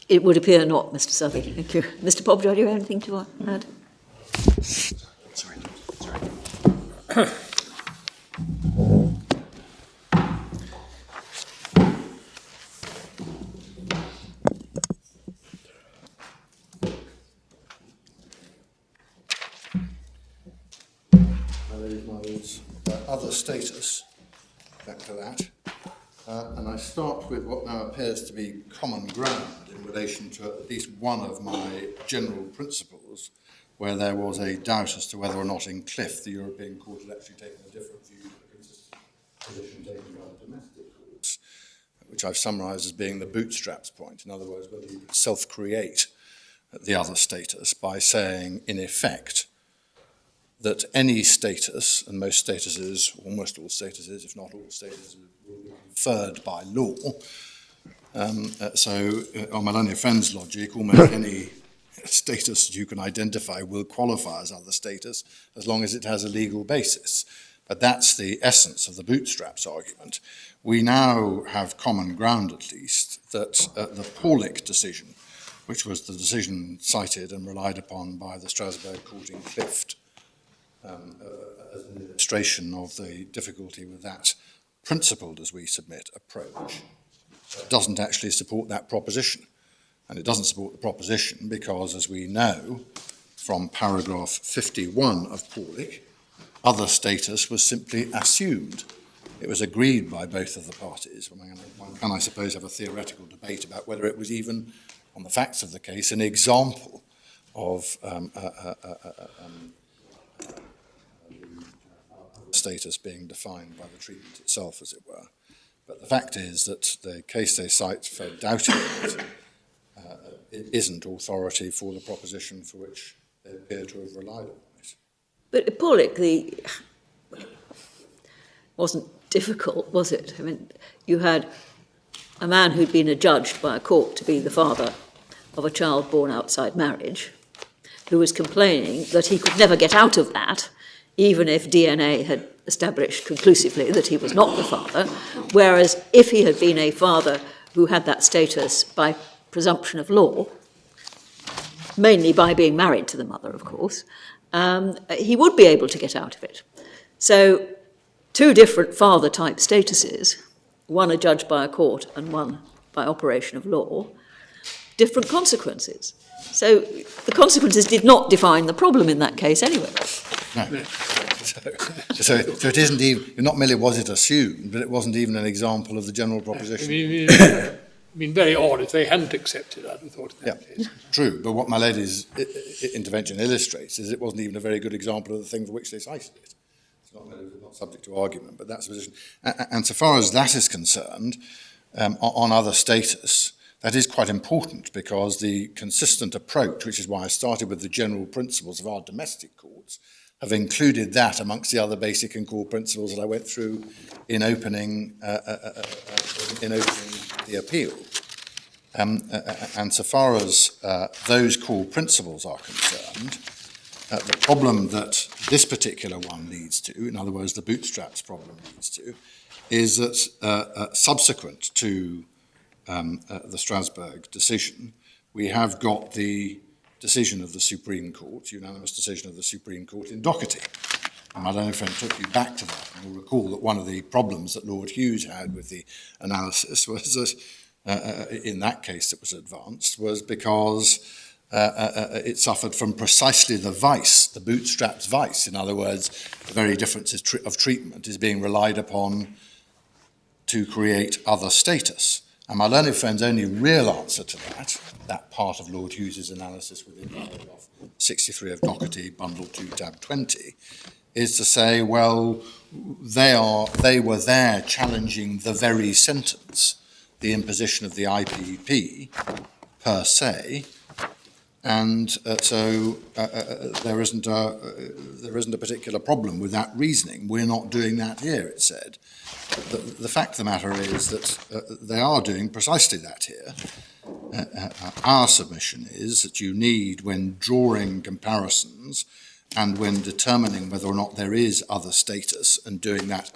It would appear not, Mr. Southey. Thank you. Mr. Pobjoy, do you have anything to add? Sorry. Other status, back to that, and I start with what now appears to be common ground in relation to at least one of my general principles, where there was a doubt as to whether or not in Cliff the European Court had actually taken a different view to the consistent position taken by domestic courts, which I've summarised as being the bootstraps point. In other words, whether you could self-create the other status by saying, in effect, that any status, and most statuses, almost all statuses, if not all statuses, will be conferred by law. So, on my learned friend's logic, almost any status that you can identify will qualify as other status as long as it has a legal basis. But that's the essence of the bootstraps argument. We now have common ground, at least, that the Paulick decision, which was the decision cited and relied upon by the Strasbourg Court in Clift, as an illustration of the difficulty with that principled, as we submit, approach, doesn't actually support that proposition. And it doesn't support the proposition because, as we know from paragraph 51 of Paulick, other status was simply assumed. It was agreed by both of the parties. One can, I suppose, have a theoretical debate about whether it was even, on the facts of the case, an example of status being defined by the treatment itself, as it were. But the fact is that the case they cite for doubting it isn't authority for the proposition for which they appear to have relied on it. But Paulick, wasn't difficult, was it? I mean, you had a man who'd been adjudged by a court to be the father of a child born outside marriage, who was complaining that he could never get out of that, even if DNA had established conclusively that he was not the father, whereas if he had been a father who had that status by presumption of law, mainly by being married to the mother, of course, he would be able to get out of it. So two different father-type statuses, one adjudged by a court and one by operation of law, different consequences. So the consequences did not define the problem in that case anyway. No. So it isn't even, not merely was it assumed, but it wasn't even an example of the general proposition. I mean, very odd. If they hadn't accepted, I'd have thought in that case. True, but what my lady's intervention illustrates is it wasn't even a very good example of the thing for which they cited it. It's not subject to argument, but that's the position. And so far as that is concerned, on other status, that is quite important because the consistent approach, which is why I started with the general principles of our domestic courts, have included that amongst the other basic and core principles that I went through in opening the appeal. And so far as those core principles are concerned, the problem that this particular one leads to, in other words, the bootstraps problem leads to, is that subsequent to the Strasbourg decision, we have got the decision of the Supreme Court, unanimous decision of the Supreme Court in Doherty. And my learned friend took you back to that, and you'll recall that one of the problems that Lord Hughes had with the analysis was that in that case that was advanced was because it suffered from precisely the vice, the bootstraps vice. In other words, the very differences of treatment is being relied upon to create other status. And my learned friend's only real answer to that part of Lord Hughes's analysis within paragraph 63 of Doherty, bundle 2, tab 20, is to say, well, they were there challenging the very sentence, the imposition of the IPP per se, and so there isn't a particular problem with that reasoning. We're not doing that here, it said. The fact of the matter is that they are doing precisely that here. Our submission is that you need, when drawing comparisons and when determining whether or not there is other status and doing that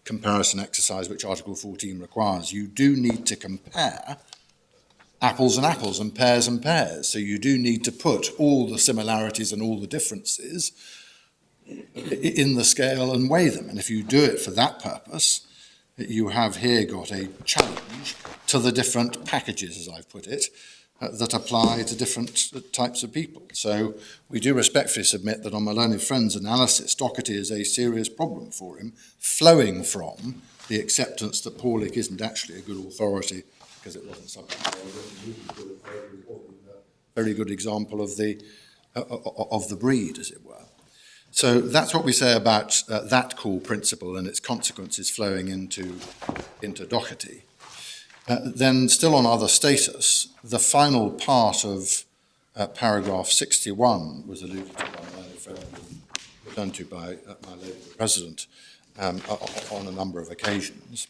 comparison exercise which Article 14 requires, you do need to compare apples and apples and pears. So you do need to put all the similarities and all the differences in the scale and weigh them. And if you do it for that purpose, you have here got a challenge to the different packages, as I've put it, that apply to different types of people. So we do respectfully submit that on my learned friend's analysis, Doherty is a serious problem for him, flowing from the acceptance that Paulick isn't actually a good authority because it wasn't subject to a very good example of the breed, as it were. So that's what we say about that core principle and its consequences flowing into Doherty. Then still on other status, the final part of paragraph 61 was alluded to by my friend, returned to by my lady the President on a number of occasions.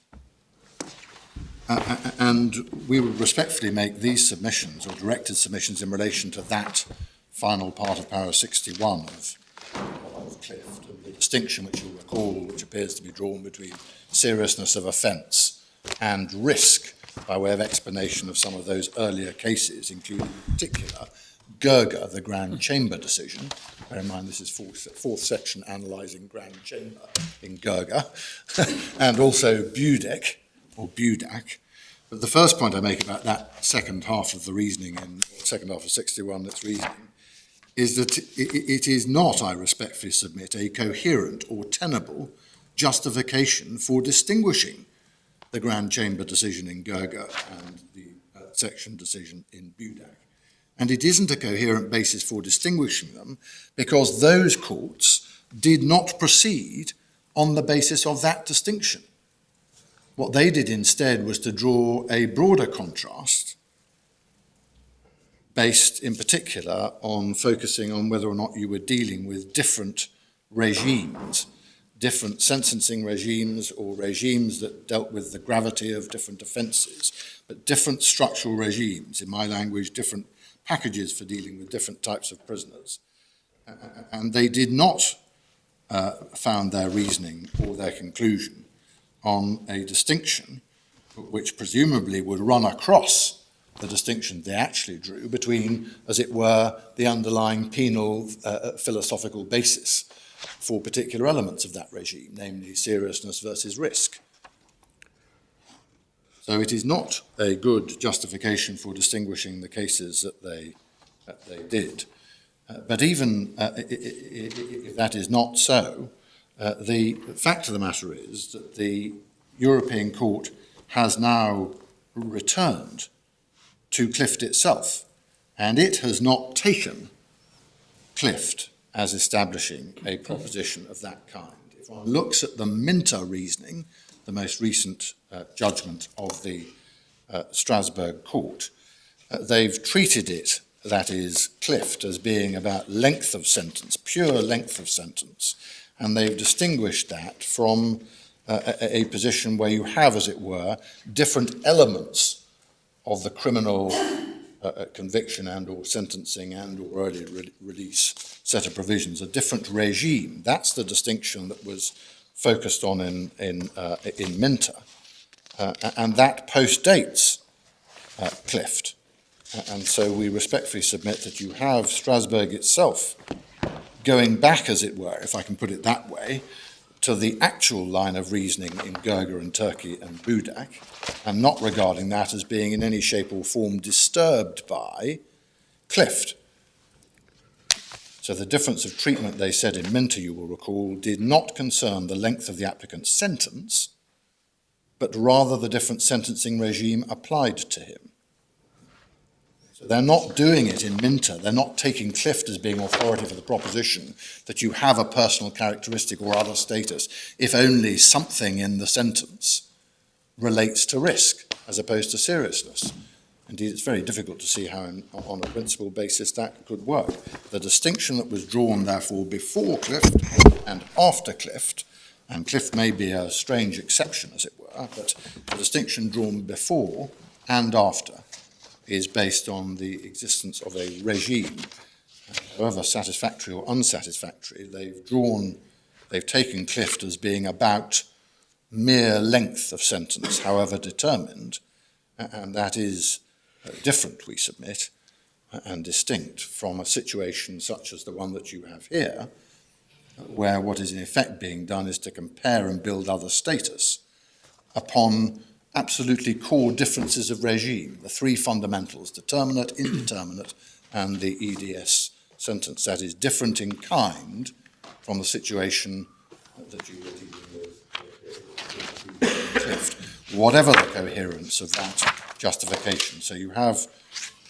And we would respectfully make these submissions or directed submissions in relation to that final part of paragraph 61 of Clift, and the distinction which you'll recall, which appears to be drawn between seriousness of offence and risk, by way of explanation of some of those earlier cases, including in particular Gerger, the Grand Chamber decision. Bear in mind this is fourth section analysing Grand Chamber in Gerger, and also Budak. But the first point I make about that second half of the reasoning, in second half of 61, that's reasoning, is that it is not, I respectfully submit, a coherent or tenable justification for distinguishing the Grand Chamber decision in Gerger and the section decision in Budak. And it isn't a coherent basis for distinguishing them because those courts did not proceed on the basis of that distinction. What they did instead was to draw a broader contrast based in particular on focusing on whether or not you were dealing with different regimes, different sentencing regimes or regimes that dealt with the gravity of different offences, but different structural regimes, in my language, different packages for dealing with different types of prisoners. And they did not found their reasoning or their conclusion on a distinction which presumably would run across the distinction they actually drew between, as it were, the underlying penal philosophical basis for particular elements of that regime, namely seriousness versus risk. So it is not a good justification for distinguishing the cases that they did. But even if that is not so, the fact of the matter is that the European Court has now returned to Clift itself, and it has not taken Clift as establishing a proposition of that kind. If one looks at the Minter reasoning, the most recent judgment of the Strasbourg Court, they've treated it, that is, Clift, as being about length of sentence, pure length of sentence, and they've distinguished that from a position where you have, as it were, different elements of the criminal conviction and or sentencing and or early release set of provisions, a different regime. That's the distinction that was focused on in Minter, and that postdates Clift. And so we respectfully submit that you have Strasbourg itself going back, as it were, if I can put it that way, to the actual line of reasoning in Gerger and Turkey and Budak, and not regarding that as being in any shape or form disturbed by Clift. So the difference of treatment, they said in Minter, you will recall, did not concern the length of the applicant's sentence, but rather the different sentencing regime applied to him. So they're not doing it in Minter. They're not taking Clift as being authority for the proposition that you have a personal characteristic or other status if only something in the sentence relates to risk as opposed to seriousness. Indeed, it's very difficult to see how, on a principle basis, that could work. The distinction that was drawn, therefore, before Clift and after Clift, and Clift may be a strange exception, as it were, but the distinction drawn before and after is based on the existence of a regime, however satisfactory or unsatisfactory. They've taken Clift as being about mere length of sentence, however determined, and that is different, we submit, and distinct from a situation such as the one that you have here, where what is in effect being done is to compare and build other status upon absolutely core differences of regime, the three fundamentals, determinate, indeterminate, and the EDS sentence. That is different in kind from the situation that you were dealing with Clift, whatever the coherence of that justification. So you have,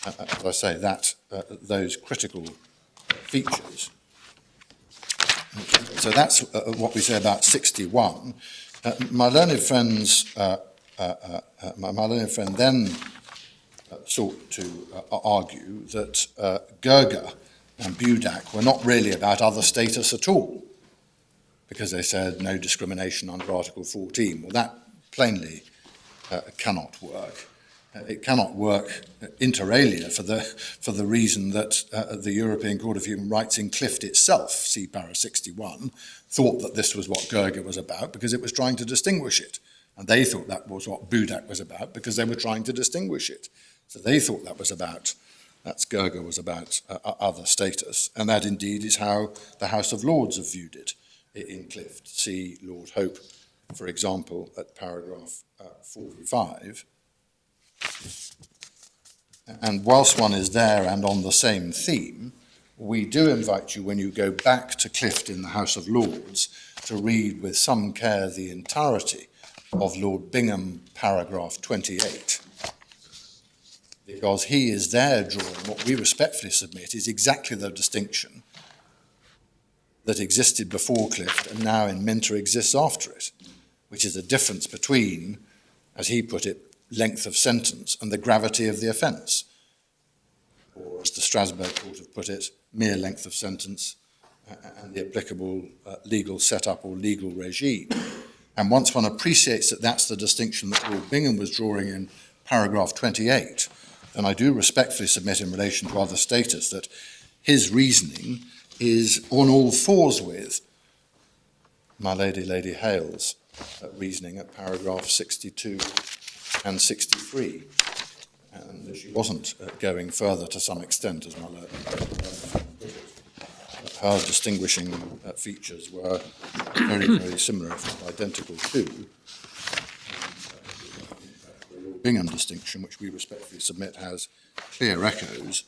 as I say, those critical features. So that's what we say about 61. My learned friend then sought to argue that Gerger and Budak were not really about other status at all, because they said no discrimination under Article 14. Well, that plainly cannot work. It cannot work inter alia for the reason that the European Court of Human Rights in Clift itself, see para 61, thought that this was what Gerger was about because it was trying to distinguish it. And they thought that was what Budak was about because they were trying to distinguish it. So they thought that's Gerger was about other status. And that indeed is how the House of Lords have viewed it in Clift. See Lord Hope, for example, at paragraph 45. And whilst one is there and on the same theme, we do invite you, when you go back to Clift in the House of Lords, to read with some care the entirety of Lord Bingham, paragraph 28, because he is there drawing what we respectfully submit is exactly the distinction that existed before Clift and now in Minter exists after it, which is the difference between, as he put it, length of sentence and the gravity of the offence, or as the Strasbourg Court have put it, mere length of sentence and the applicable legal setup or legal regime. And once one appreciates that that's the distinction that Lord Bingham was drawing in paragraph 28, then I do respectfully submit in relation to other status that his reasoning is on all fours with my Lady Hale's reasoning at paragraph 62 and 63. And she wasn't going further to some extent, as my Lord. Her distinguishing features were very, very similar, if not identical to Bingham distinction, which we respectfully submit has clear echoes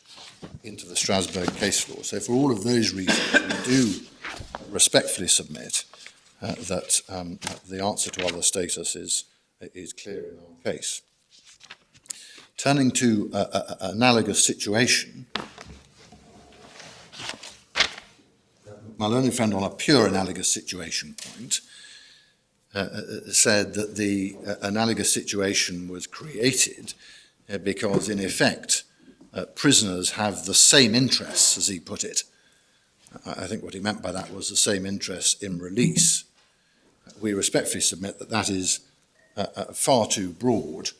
into the Strasbourg case law. So for all of those reasons, we do respectfully submit that the answer to other status is clear in our case. Turning to analogous situation, my learned friend on a pure analogous situation point said that the analogous situation was created because, in effect, prisoners have the same interests, as he put it. I think what he meant by that was the same interests in release. We respectfully submit that that is far too broad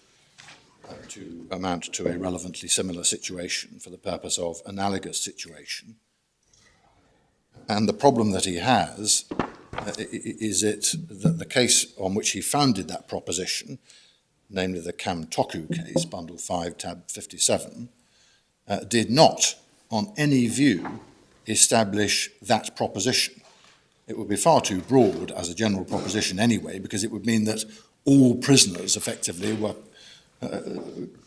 to amount to a relevantly similar situation for the purpose of analogous situation. And the problem that he has is that the case on which he founded that proposition, namely the Kamtoku case, Bundle 5, tab 57, did not, on any view, establish that proposition. It would be far too broad as a general proposition anyway, because it would mean that all prisoners effectively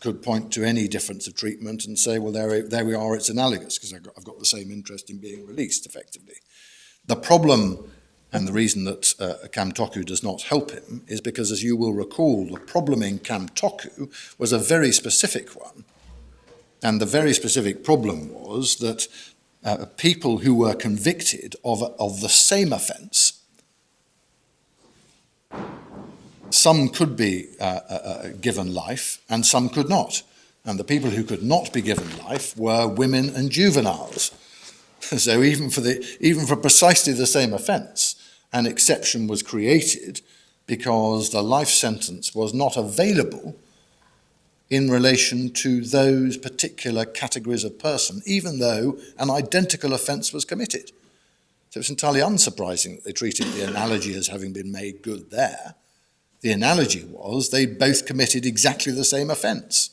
could point to any difference of treatment and say, well, there we are, it's analogous, because I've got the same interest in being released, effectively. The problem, and the reason that Kamtoku does not help him, is because, as you will recall, the problem in Kamtoku was a very specific one. And the very specific problem was that people who were convicted of the same offence, some could be given life and some could not. And the people who could not be given life were women and juveniles. So even for precisely the same offence, an exception was created because the life sentence was not available in relation to those particular categories of person, even though an identical offence was committed. So it's entirely unsurprising that they treated the analogy as having been made good there. The analogy was they both committed exactly the same offence.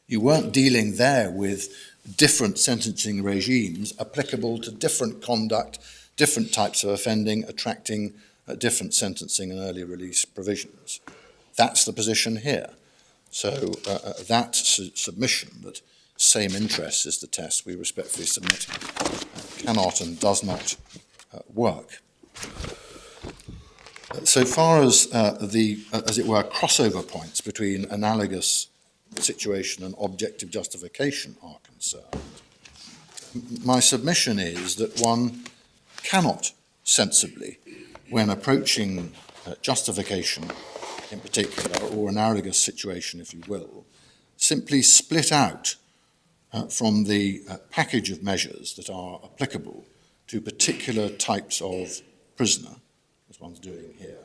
You weren't dealing there with different sentencing regimes applicable to different conduct, different types of offending, attracting different sentencing and early release provisions. That's the position here. So that submission, that same interest is the test, we respectfully submit, cannot and does not work. So far as as it were, crossover points between analogous situation and objective justification are concerned, my submission is that one cannot sensibly, when approaching justification in particular, or analogous situation, if you will, simply split out from the package of measures that are applicable to particular types of prisoner, as one's doing here,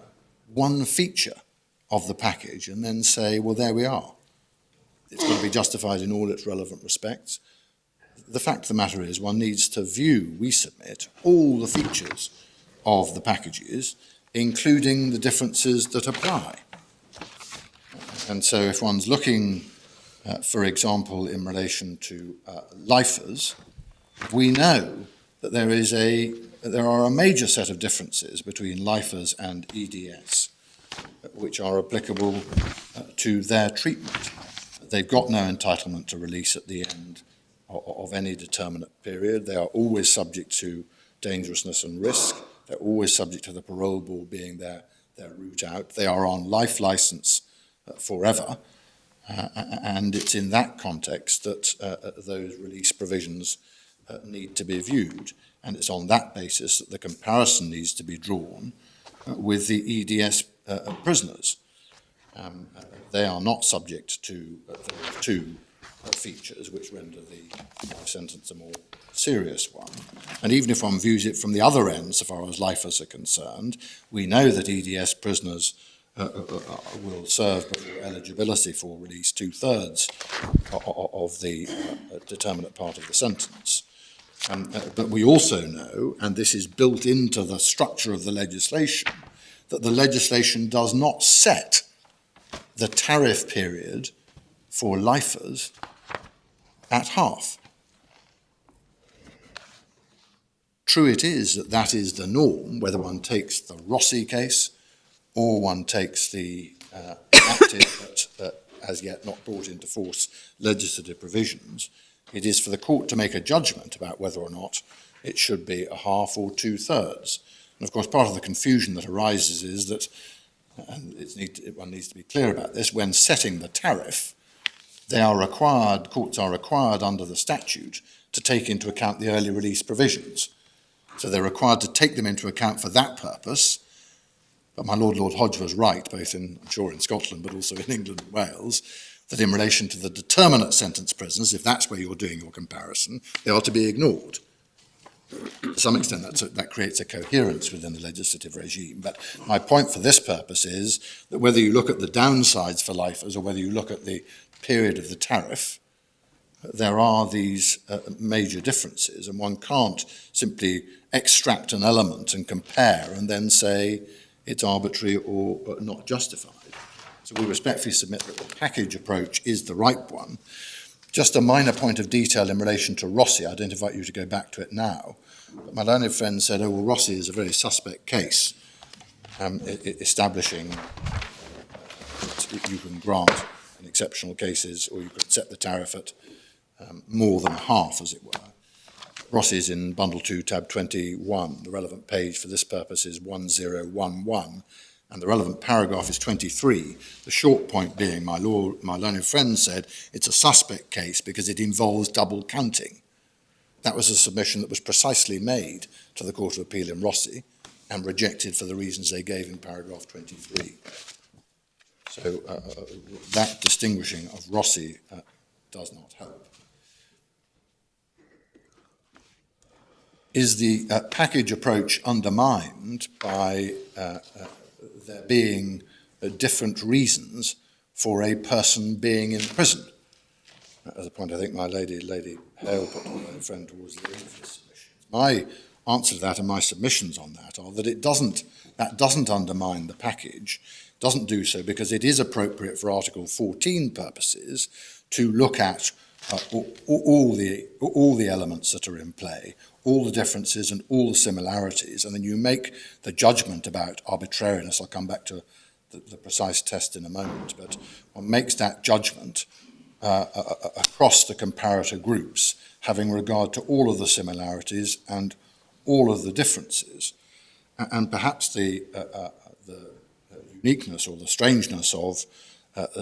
one feature of the package and then say, well, there we are. It's going to be justified in all its relevant respects. The fact of the matter is one needs to view, we submit, all the features of the packages, including the differences that apply. And so if one's looking, for example, in relation to lifers, we know that there are a major set of differences between lifers and EDS, which are applicable to their treatment. They've got no entitlement to release at the end of any determinate period. They are always subject to dangerousness and risk. They're always subject to the parole board being their route out. They are on life licence forever. And it's in that context that those release provisions need to be viewed. And it's on that basis that the comparison needs to be drawn with the EDS prisoners. They are not subject to those two features which render the life sentence a more serious one. And even if one views it from the other end, so far as lifers are concerned, we know that EDS prisoners will serve before eligibility for release 2/3 of the determinate part of the sentence. But we also know, and this is built into the structure of the legislation, that the legislation does not set the tariff period for lifers at half. True it is that that is the norm, whether one takes the Rossi case or one takes the active as yet not brought into force legislative provisions. It is for the court to make a judgment about whether or not it should be a half or 2/3. And of course, part of the confusion that arises is that, and one needs to be clear about this, when setting the tariff, courts are required under the statute to take into account the early release provisions. So they're required to take them into account for that purpose. But my Lord Hodge was right, both in Scotland, but also in England and Wales, that in relation to the determinate sentence prisoners, if that's where you're doing your comparison, they are to be ignored. To some extent, that creates a coherence within the legislative regime. But my point for this purpose is that whether you look at the downsides for lifers or whether you look at the period of the tariff, there are these major differences, and one can't simply extract an element and compare and then say it's arbitrary or not justified. So we respectfully submit that the package approach is the right one. Just a minor point of detail in relation to Rossi. I don't invite you to go back to it now. But my learned friend said, oh, well, Rossi is a very suspect case, establishing that you can grant in exceptional cases, or you could set the tariff at more than half, as it were. Rossi is in Bundle 2, tab 21. The relevant page for this purpose is 1011. And the relevant paragraph is 23. The short point being, my learned friend said, it's a suspect case because it involves double counting. That was a submission that was precisely made to the Court of Appeal in Rossi and rejected for the reasons they gave in paragraph 23. So that distinguishing of Rossi does not help. Is the package approach undermined by there being different reasons for a person being in prison? As a point I think my Lady Hale put my friend towards the end of his submission. My answer to that and my submissions on that are that that doesn't undermine the package, doesn't do so because it is appropriate for Article 14 purposes to look at all the elements that are in play, all the differences and all the similarities, and then you make the judgment about arbitrariness. I'll come back to the precise test in a moment, but one makes that judgment across the comparator groups, having regard to all of the similarities and all of the differences. And perhaps the uniqueness or the strangeness of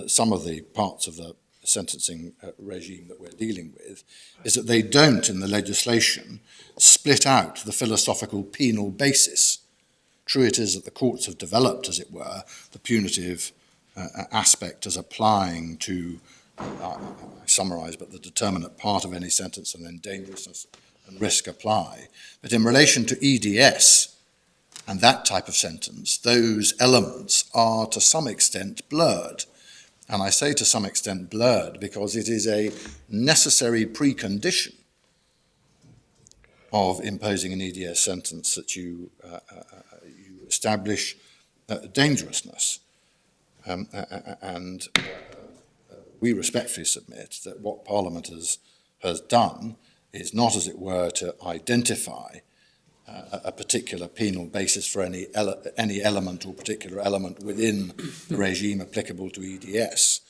some of the parts of the sentencing regime that we're dealing with is that they don't, in the legislation, split out the philosophical penal basis. True it is that the courts have developed, as it were, the punitive aspect as applying to, I summarise, but the determinate part of any sentence, and then dangerousness and risk apply. But in relation to EDS and that type of sentence, those elements are to some extent blurred. And I say to some extent blurred because it is a necessary precondition of imposing an EDS sentence that you establish dangerousness. And we respectfully submit that what Parliament has done is not, as it were, to identify a particular penal basis for any element or particular element within the regime applicable to EDS.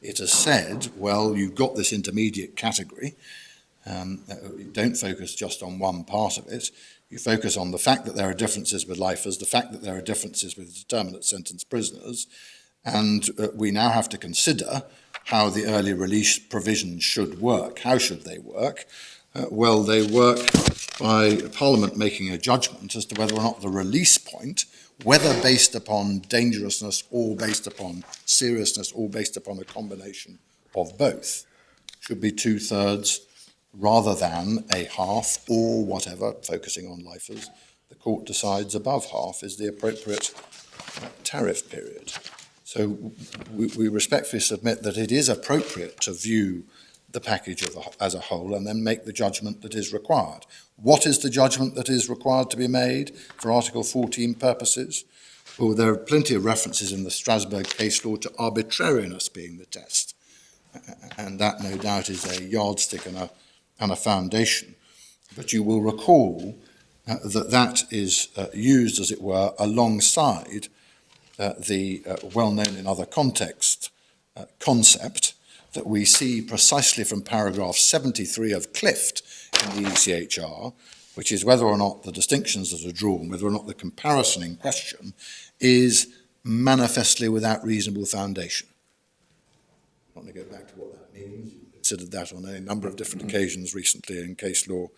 It has said, well, you've got this intermediate category. You don't focus just on one part of it. You focus on the fact that there are differences with lifers, the fact that there are differences with determinate sentence prisoners, and we now have to consider how the early release provisions should work. How should they work? Well, they work by Parliament making a judgment as to whether or not the release point, whether based upon dangerousness or based upon seriousness or based upon a combination of both, should be 2/3 rather than a half or whatever, focusing on lifers. The court decides above half is the appropriate tariff period. So we respectfully submit that it is appropriate to view the package as a whole and then make the judgment that is required. What is the judgment that is required to be made for Article 14 purposes? Well, there are plenty of references in the Strasbourg case law to arbitrariness being the test, and that no doubt is a yardstick and a foundation. But you will recall that is used, as it were, alongside the well-known in other contexts concept that we see precisely from paragraph 73 of Clift in the ECHR, which is whether or not the distinctions that are drawn, whether or not the comparison in question is manifestly without reasonable foundation. I want to go back to what that means. You've considered that on a number of different occasions recently in case law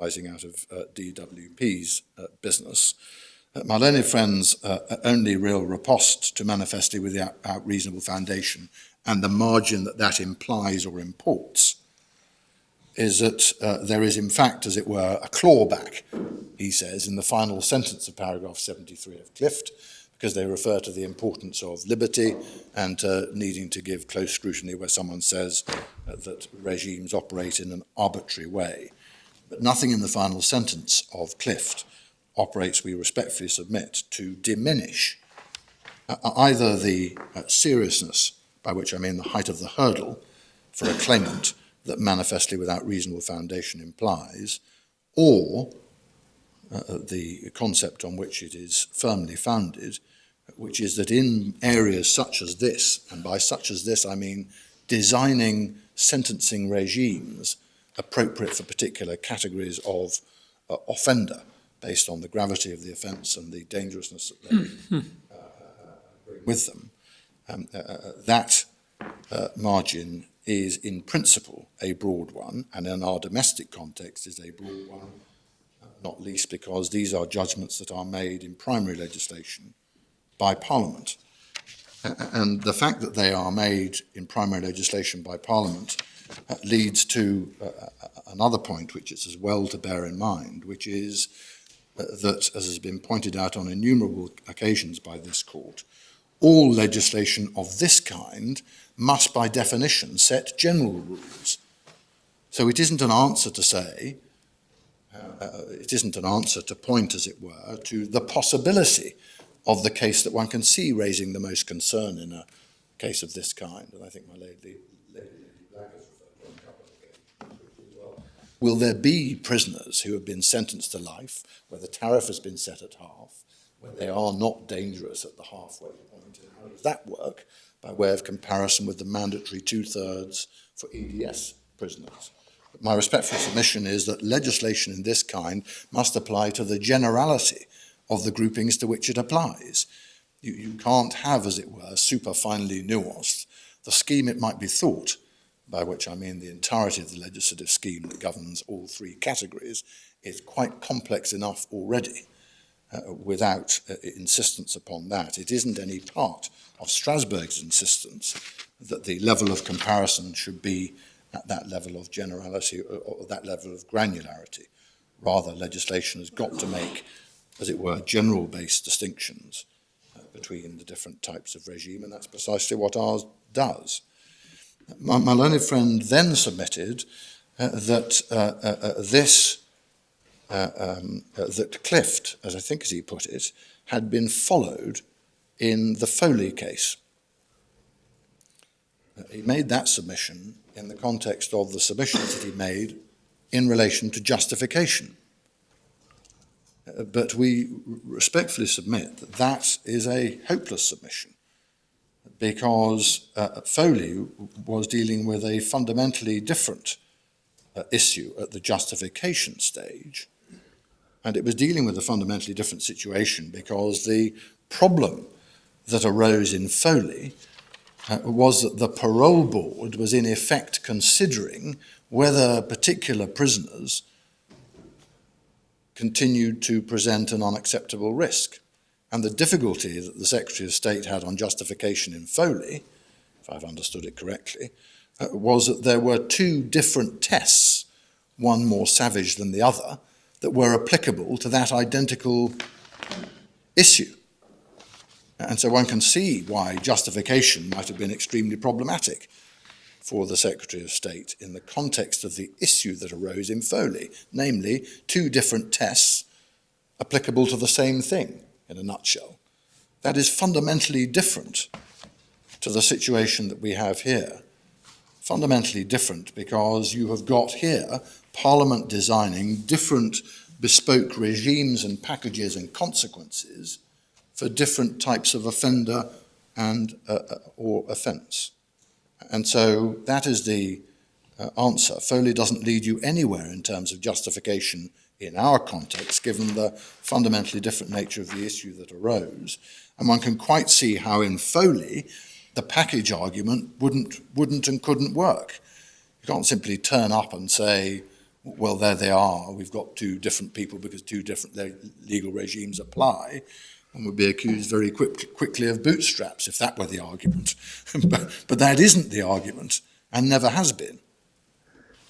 arising out of DWP's business. My learned friend's only real riposte to manifestly without reasonable foundation and the margin that that implies or imports is that there is in fact, as it were, a clawback, he says, in the final sentence of paragraph 73 of Clift, because they refer to the importance of liberty and needing to give close scrutiny where someone says that regimes operate in an arbitrary way. But nothing in the final sentence of Clift operates, we respectfully submit, to diminish either the seriousness, by which I mean the height of the hurdle for a claimant that manifestly without reasonable foundation implies, or the concept on which it is firmly founded, which is that in areas such as this, and by such as this I mean designing sentencing regimes appropriate for particular categories of offender, based on the gravity of the offence and the dangerousness that they bring with them, that margin is in principle a broad one, and in our domestic context is a broad one, not least because these are judgments that are made in primary legislation by Parliament. And the fact that they are made in primary legislation by Parliament leads to another point which is as well to bear in mind, which is that, as has been pointed out on innumerable occasions by this court, all legislation of this kind must by definition set general rules. So it isn't an answer to say, it isn't an answer to point, as it were, to the possibility of the case that one can see raising the most concern in a case of this kind. And I think my lady Black has referred to a couple of cases as well. Will there be prisoners who have been sentenced to life, where the tariff has been set at half, where they are not dangerous at the halfway point? And how does that work by way of comparison with the mandatory 2/3 for EDS prisoners? But my respectful submission is that legislation in this kind must apply to the generality of the groupings to which it applies. You can't have, as it were, super finely nuanced. The scheme, it might be thought, by which I mean the entirety of the legislative scheme that governs all three categories, is quite complex enough already without insistence upon that. It isn't any part of Strasbourg's insistence that the level of comparison should be at that level of generality or that level of granularity. Rather, legislation has got to make, as it were, general-based distinctions between the different types of regime, and that's precisely what ours does. My learned friend then submitted that that Clift, as I think as he put it, had been followed in the Foley case. He made that submission in the context of the submissions that he made in relation to justification. But we respectfully submit that that is a hopeless submission, because Foley was dealing with a fundamentally different issue at the justification stage, and it was dealing with a fundamentally different situation because the problem that arose in Foley was that the parole board was in effect considering whether particular prisoners continued to present an unacceptable risk. And the difficulty that the Secretary of State had on justification in Foley, if I've understood it correctly, was that there were two different tests, one more savage than the other, that were applicable to that identical issue. And so one can see why justification might have been extremely problematic for the Secretary of State in the context of the issue that arose in Foley, namely two different tests applicable to the same thing, in a nutshell. That is fundamentally different to the situation that we have here. Fundamentally different because you have got here Parliament designing different bespoke regimes and packages and consequences for different types of offender or offence. And so that is the answer. Foley doesn't lead you anywhere in terms of justification in our context, given the fundamentally different nature of the issue that arose. And one can quite see how in Foley, the package argument wouldn't and couldn't work. You can't simply turn up and say, well, there they are, we've got two different people because two different legal regimes apply. One would be accused very quickly of bootstraps if that were the argument. but that isn't the argument and never has been.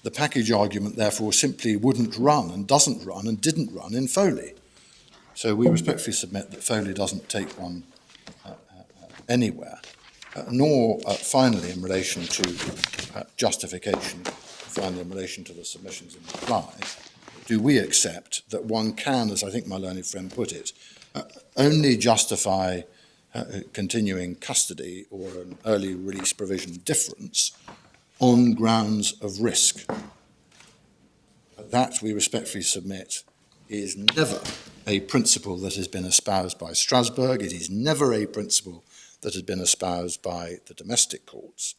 The package argument, therefore, simply wouldn't run and doesn't run and didn't run in Foley. So we respectfully submit that Foley doesn't take one anywhere, nor finally in relation to justification, finally in relation to the submissions in reply, do we accept that one can, as I think my learned friend put it, only justify continuing custody or an early release provision difference on grounds of risk. That, we respectfully submit, is never a principle that has been espoused by Strasbourg. It is never a principle that has been espoused by the domestic courts.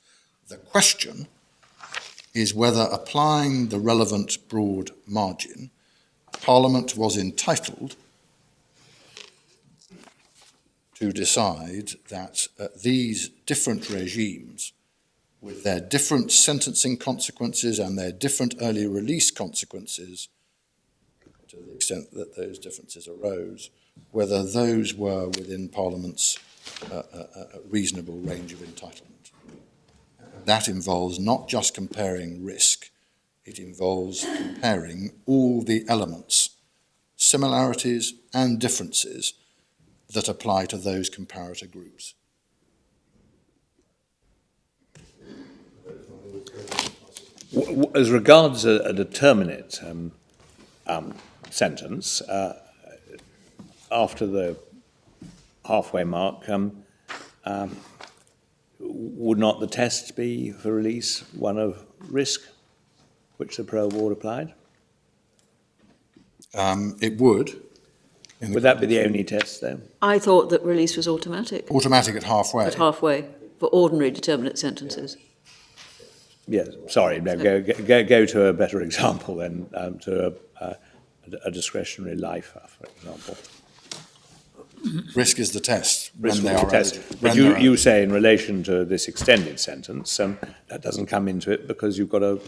The question is whether, applying the relevant broad margin, Parliament was entitled to decide that these different regimes, with their different sentencing consequences and their different early release consequences, to the extent that those differences arose, whether those were within Parliament's reasonable range of entitlement. That involves not just comparing risk, it involves comparing all the elements, similarities and differences that apply to those comparator groups. As regards a determinate sentence, after the halfway mark, would not the test be for release one of risk, which the parole board applied? It would. Would that be the only test, though? I thought that release was automatic. Automatic at halfway. At halfway, for ordinary determinate sentences. Yes, sorry, no, go to a better example then, to a discretionary life, for example. Risk is the test. Risk is the test. But you say in relation to this extended sentence, that doesn't come into it because you've got a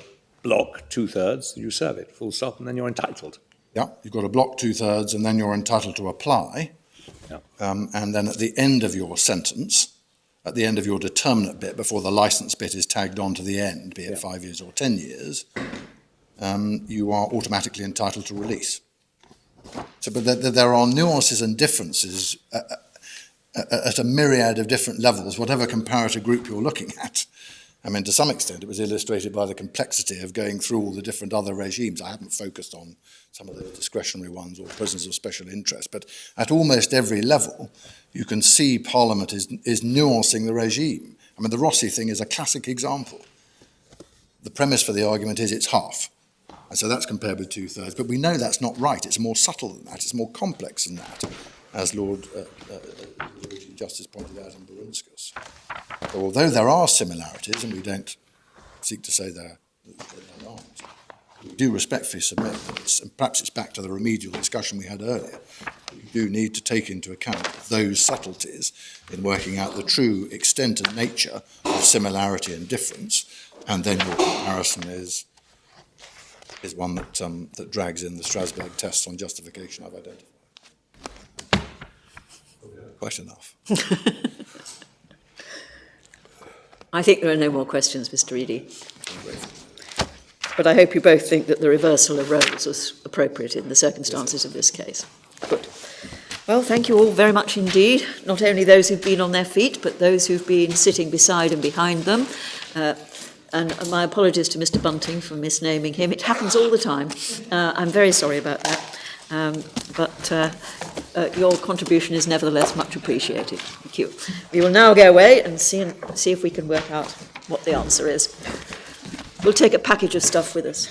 block 2/3, you serve it, full stop, and then you're entitled. Yeah, you've got a block 2/3 and then you're entitled to apply. Yeah. And then at the end of your sentence, at the end of your determinate bit, before the licence bit is tagged on to the end, be it 5 years or 10 years, you are automatically entitled to release. So, but there are nuances and differences at a myriad of different levels, whatever comparator group you're looking at. I mean, to some extent, it was illustrated by the complexity of going through all the different other regimes. I haven't focused on some of the discretionary ones or prisons of special interest, but at almost every level, you can see Parliament is nuancing the regime. I mean, the Rossi thing is a classic example. The premise for the argument is it's half. And so that's compared with 2/3. But we know that's not right. It's more subtle than that. It's more complex than that, as Lord Justice pointed out in Barunskas. So although there are similarities, and we don't seek to say there aren't, we do respectfully submit that, and perhaps it's back to the remedial discussion we had earlier, we do need to take into account those subtleties in working out the true extent and nature of similarity and difference, and then your comparison is one that drags in the Strasbourg tests on justification I've identified. Quite enough. I think there are no more questions, Mr. Eady. But I hope you both think that the reversal of Rose was appropriate in the circumstances of this case. Good. Well, thank you all very much indeed, not only those who've been on their feet, but those who've been sitting beside and behind them. And my apologies to Mr. Bunting for misnaming him. It happens all the time. I'm very sorry about that. But your contribution is nevertheless much appreciated. Thank you. We will now go away and see if we can work out what the answer is. We'll take a package of stuff with us.